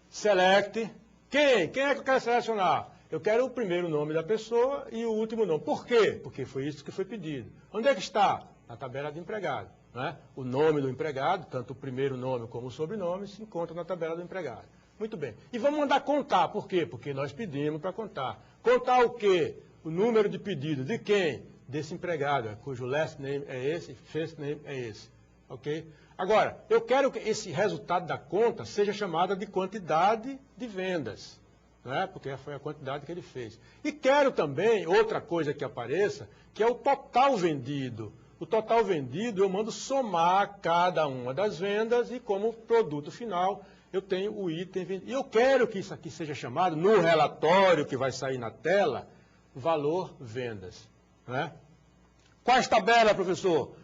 Select. Quem é que eu quero selecionar? Eu quero o primeiro nome da pessoa e o último nome. Por quê? Porque foi isso que foi pedido. Onde é que está? Na tabela de empregado. Né? O nome do empregado, tanto o primeiro nome como o sobrenome, se encontra na tabela do empregado. Muito bem. E vamos mandar contar. Por quê? Porque nós pedimos para contar. Contar o quê? O número de pedido. De quem? Desse empregado, cujo last name é esse, first name é esse. Ok? Agora, eu quero que esse resultado da conta seja chamado de quantidade de vendas. Né? Porque foi a quantidade que ele fez. E quero também, outra coisa que apareça, que é o total vendido. O total vendido eu mando somar cada uma das vendas e como produto final eu tenho o item vendido. E eu quero que isso aqui seja chamado, no relatório que vai sair na tela, valor vendas. Né? Quais tabelas, professor?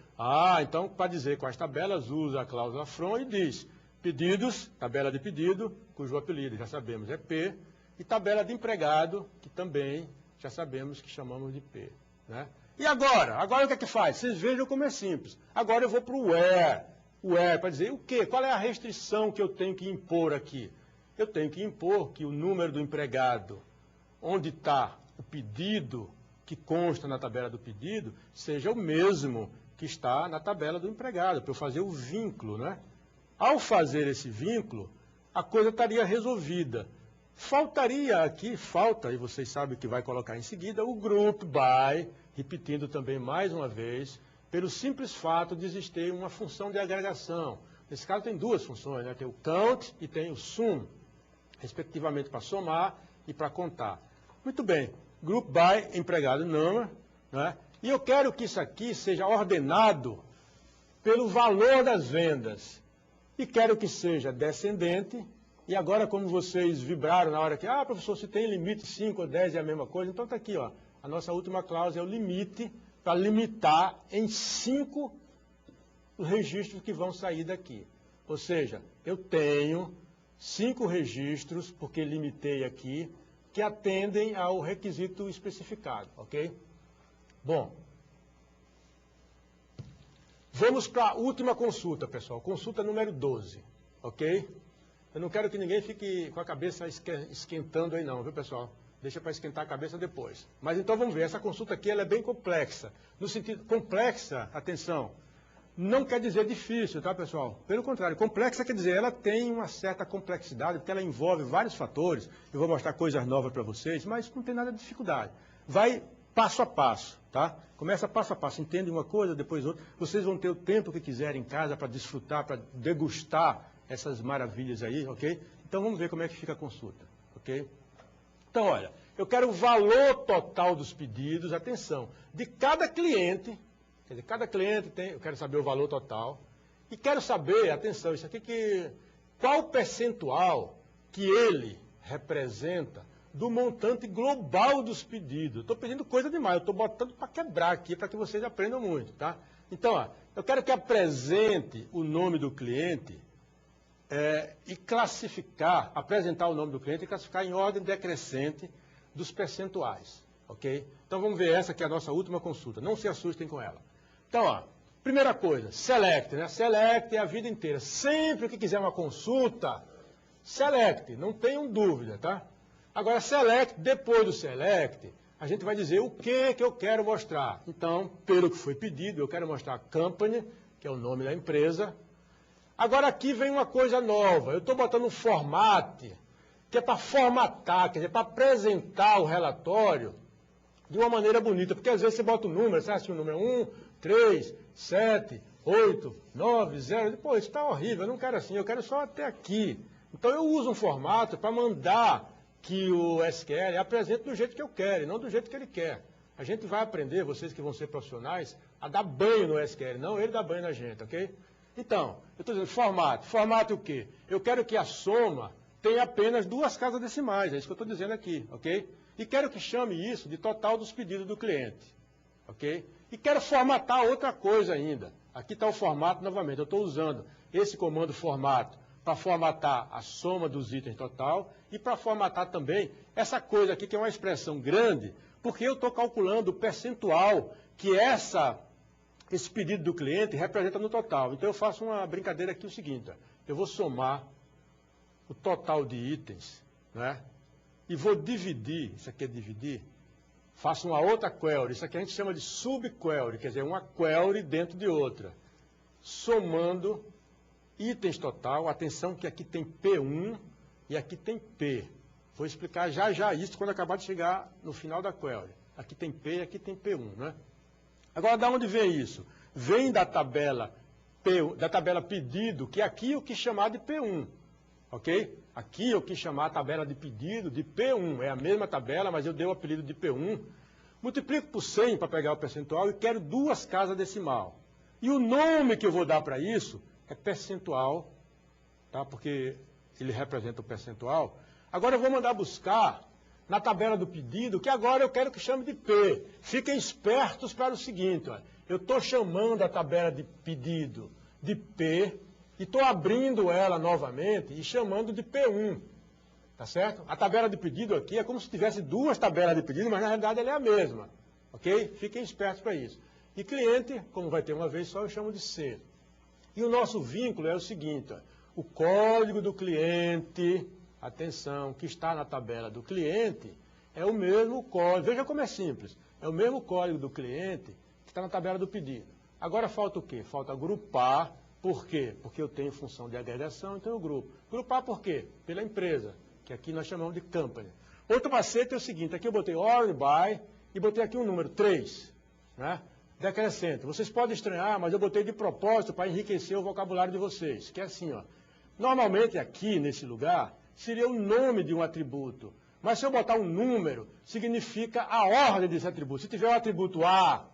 Então, para dizer quais tabelas, usa a cláusula from e diz pedidos, tabela de pedido, cujo apelido já sabemos é P, e tabela de empregado, que também já sabemos que chamamos de P. Né? E agora? Agora o que é que faz? Vocês vejam como é simples. Agora eu vou para o where. Where, para dizer o quê? Qual é a restrição que eu tenho que impor aqui? Eu tenho que impor que o número do empregado, onde está o pedido, que consta na tabela do pedido, seja o mesmo que está na tabela do empregado, para eu fazer o vínculo. Né? Ao fazer esse vínculo, a coisa estaria resolvida. Faltaria aqui, e vocês sabem que vai colocar em seguida, o group by, repetindo também mais uma vez, pelo simples fato de existir uma função de agregação. Nesse caso tem 2 funções, né? Tem o count e tem o sum, respectivamente para somar e para contar. Muito bem, group by, empregado number, né? E eu quero que isso aqui seja ordenado pelo valor das vendas. E quero que seja descendente. E agora, como vocês vibraram na hora que, professor, se tem limite 5 ou 10 é a mesma coisa, então está aqui, ó. A nossa última cláusula é o limite para limitar em 5 os registros que vão sair daqui. Ou seja, eu tenho 5 registros, porque limitei aqui, que atendem ao requisito especificado, ok? Bom, vamos para a última consulta, pessoal. Consulta número 12, ok? Eu não quero que ninguém fique com a cabeça esquentando aí não, viu, pessoal? Deixa para esquentar a cabeça depois. Mas então vamos ver, essa consulta aqui ela é bem complexa. No sentido, complexa, atenção, não quer dizer difícil, tá, pessoal? Pelo contrário, complexa quer dizer, ela tem uma certa complexidade, porque ela envolve vários fatores. Eu vou mostrar coisas novas para vocês, mas não tem nada de dificuldade. Vai passo a passo, tá? Começa passo a passo, entende uma coisa, depois outra. Vocês vão ter o tempo que quiserem em casa para desfrutar, para degustar essas maravilhas aí, ok? Então vamos ver como é que fica a consulta, ok? Então, olha, eu quero o valor total dos pedidos, atenção, de cada cliente, quer dizer, cada cliente tem, eu quero saber o valor total, e quero saber, atenção, isso aqui qual o percentual que ele representa do montante global dos pedidos. Estou pedindo coisa demais, eu estou botando para quebrar aqui, para que vocês aprendam muito, tá? Então, ó, eu quero que apresente o nome do cliente e classificar, apresentar o nome do cliente e classificar em ordem decrescente dos percentuais, ok? Então, vamos ver essa que é a nossa última consulta. Não se assustem com ela. Então, ó, primeira coisa, select, né? Select é a vida inteira. Sempre que quiser uma consulta, select, não tenham dúvida, tá? Agora, select, depois do select, a gente vai dizer o que eu quero mostrar. Então, pelo que foi pedido, eu quero mostrar company, que é o nome da empresa. Agora, aqui vem uma coisa nova. Eu estou botando um format, que é para formatar, quer dizer, para apresentar o relatório de uma maneira bonita. Porque às vezes você bota um número, você acha que o número é 1, 3, 7, 8, 9, 0. Pô, isso está horrível, eu não quero assim, eu quero só até aqui. Então, eu uso um formato para mandar que o SQL apresente do jeito que eu quero, e não do jeito que ele quer. A gente vai aprender, vocês que vão ser profissionais, a dar banho no SQL, não ele dar banho na gente, ok? Então, eu estou dizendo formato. Formato o quê? Eu quero que a soma tenha apenas 2 casas decimais, é isso que eu estou dizendo aqui, ok? E quero que chame isso de total dos pedidos do cliente, ok? E quero formatar outra coisa ainda. Aqui está o formato novamente, eu estou usando esse comando formato para formatar a soma dos itens total e para formatar também essa coisa aqui que é uma expressão grande, porque eu estou calculando o percentual que esse pedido do cliente representa no total. Então eu faço uma brincadeira aqui o seguinte, ó, eu vou somar o total de itens, né, e vou dividir, isso aqui é dividir, faço uma outra query, isso aqui a gente chama de subquery, quer dizer, uma query dentro de outra, somando itens total, atenção que aqui tem P1 e aqui tem P. Vou explicar já isso quando acabar de chegar no final da query. Aqui tem P e aqui tem P1, né? Agora, de onde vem isso? Vem da tabela pedido, que aqui eu quis chamar de P1, ok? Aqui eu quis chamar a tabela de pedido de P1, é a mesma tabela, mas eu dei o apelido de P1. Multiplico por 100 para pegar o percentual e quero 2 casas decimal. E o nome que eu vou dar para isso é percentual, tá? Porque ele representa o percentual. Agora eu vou mandar buscar na tabela do pedido, que agora eu quero que chame de P. Fiquem espertos para o seguinte, ó, eu estou chamando a tabela de pedido de P e estou abrindo ela novamente e chamando de P1, tá certo? A tabela de pedido aqui é como se tivesse 2 tabelas de pedido, mas na realidade ela é a mesma, ok? Fiquem espertos para isso. E cliente, como vai ter uma vez só, eu chamo de C. E o nosso vínculo é o seguinte, ó, o código do cliente, atenção, que está na tabela do cliente, é o mesmo código, veja como é simples, é o mesmo código do cliente que está na tabela do pedido. Agora falta o quê? Falta agrupar, por quê? Porque eu tenho função de agregação, então eu grupo. Grupar por quê? Pela empresa, que aqui nós chamamos de company. Outro macete é o seguinte, aqui eu botei order by e botei aqui um número 3, né? Decrescente. Vocês podem estranhar, mas eu botei de propósito para enriquecer o vocabulário de vocês, que é assim, ó. Normalmente aqui, nesse lugar, seria o nome de um atributo. Mas se eu botar um número, significa a ordem desse atributo. Se tiver o atributo A,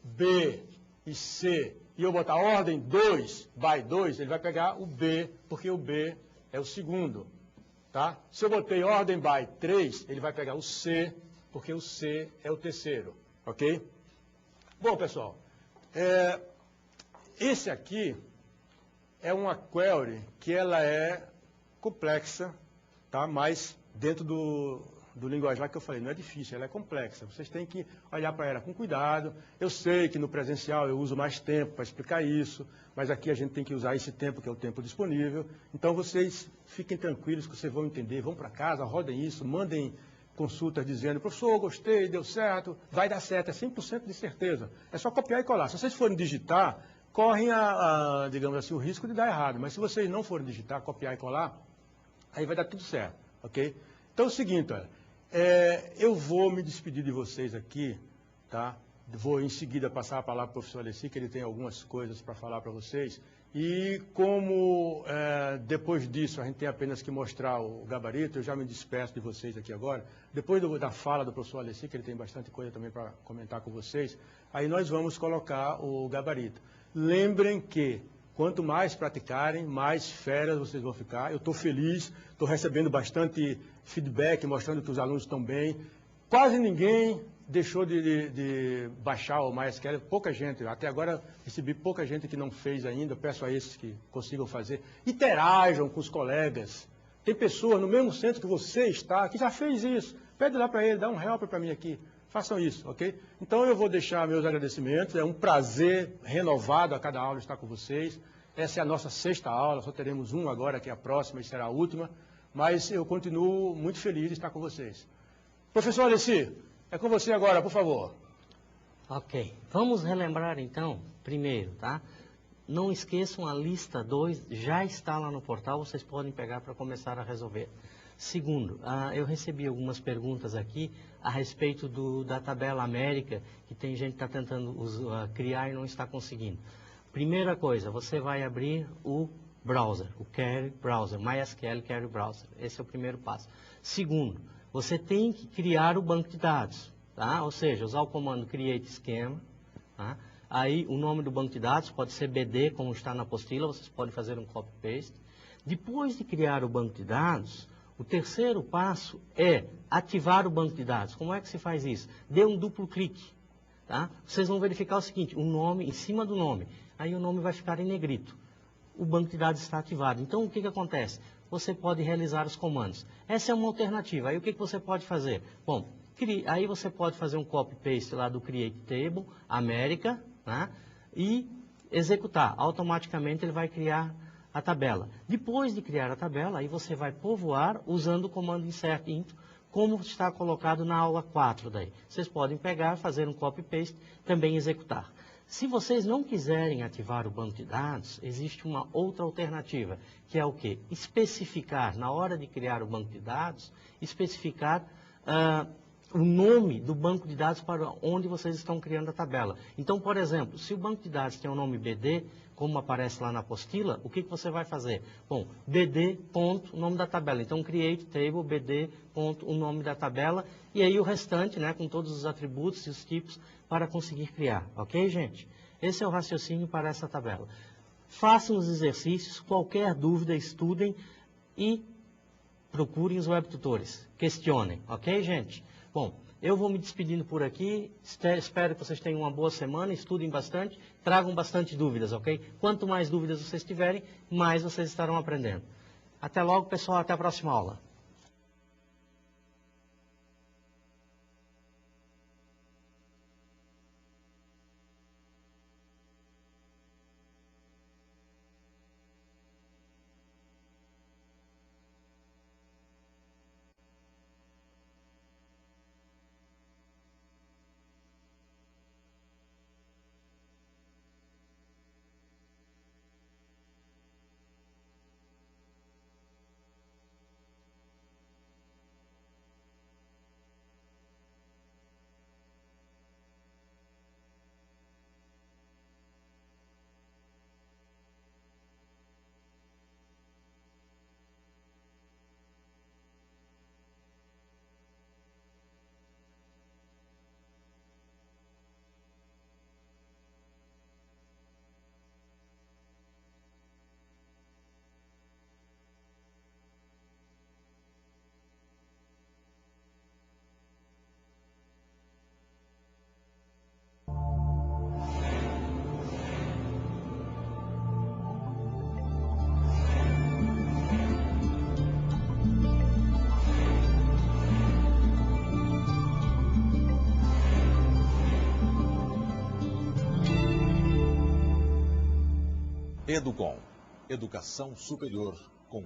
B e C, e eu botar ordem 2, by 2, ele vai pegar o B, porque o B é o segundo. Tá? Se eu botei ordem by 3, ele vai pegar o C, porque o C é o terceiro. Ok? Bom, pessoal, esse aqui é uma query que ela é complexa, tá? Mas dentro do linguajar que eu falei, não é difícil, ela é complexa. Vocês têm que olhar para ela com cuidado. Eu sei que no presencial eu uso mais tempo para explicar isso, mas aqui a gente tem que usar esse tempo, que é o tempo disponível. Então vocês fiquem tranquilos que vocês vão entender, vão para casa, rodem isso, mandem consultas dizendo, professor, gostei, deu certo, vai dar certo, é 100% de certeza. É só copiar e colar. Se vocês forem digitar, correm, digamos assim, o risco de dar errado. Mas se vocês não forem digitar, copiar e colar, aí vai dar tudo certo, ok? Então é o seguinte, olha, eu vou me despedir de vocês aqui, tá? Vou em seguida passar a palavra para o professor Alessi, que ele tem algumas coisas para falar para vocês. E como depois disso a gente tem apenas que mostrar o gabarito, eu já me despeço de vocês aqui agora. Depois da fala do professor Alessi, que ele tem bastante coisa também para comentar com vocês, aí nós vamos colocar o gabarito. Lembrem que Quanto mais praticarem, mais férias vocês vão ficar. Eu estou feliz, estou recebendo bastante feedback, mostrando que os alunos estão bem. Quase ninguém deixou de baixar o MySQL, pouca gente. Até agora recebi pouca gente que não fez ainda, peço a esses que consigam fazer. Interajam com os colegas. Tem pessoas no mesmo centro que você está, que já fez isso. Pede lá para ele, dá um help para mim aqui. Façam isso, ok? Então eu vou deixar meus agradecimentos. É um prazer renovado a cada aula estar com vocês. Essa é a nossa 6ª aula, só teremos uma agora, que é a próxima e será a última. Mas eu continuo muito feliz de estar com vocês. Professor Alessi, é com você agora, por favor. Ok. Vamos relembrar então, primeiro, tá? Não esqueçam, a lista 2 já está lá no portal, vocês podem pegar para começar a resolver. Segundo, eu recebi algumas perguntas aqui a respeito da tabela América, que tem gente que está tentando criar e não está conseguindo. Primeira coisa, você vai abrir o browser, o Query Browser, MySQL Query Browser. Esse é o primeiro passo. Segundo, você tem que criar o banco de dados, tá? Ou seja, usar o comando create schema, tá? Aí o nome do banco de dados pode ser BD, como está na apostila, vocês podem fazer um copy-paste. Depois de criar o banco de dados, o terceiro passo é ativar o banco de dados. Como é que se faz isso? Dê um duplo clique, tá? Vocês vão verificar o seguinte, o nome em cima do nome, aí o nome vai ficar em negrito. O banco de dados está ativado. Então o que acontece? Você pode realizar os comandos. Essa é uma alternativa. Aí o que você pode fazer? Bom, aí você pode fazer um copy-paste lá do Create Table, América, né? E executar. Automaticamente ele vai criar a tabela. Depois de criar a tabela, aí você vai povoar usando o comando insert into, como está colocado na aula 4 daí. Vocês podem pegar, fazer um copy-paste, também executar. Se vocês não quiserem ativar o banco de dados, existe uma outra alternativa, que é o quê? Especificar, na hora de criar o banco de dados, especificar o nome do banco de dados para onde vocês estão criando a tabela. Então, por exemplo, se o banco de dados tem o nome BD, como aparece lá na apostila, o que você vai fazer? Bom, BD, ponto, o nome da tabela. Então, create table, BD, ponto, o nome da tabela, e aí o restante, né, com todos os atributos e os tipos, para conseguir criar. Ok, gente? Esse é o raciocínio para essa tabela. Façam os exercícios, qualquer dúvida, estudem e procurem os webtutores. Questionem. Ok, gente? Bom, eu vou me despedindo por aqui, espero que vocês tenham uma boa semana, estudem bastante, tragam bastante dúvidas, ok? Quanto mais dúvidas vocês tiverem, mais vocês estarão aprendendo. Até logo, pessoal, até a próxima aula. Educom, Educação Superior com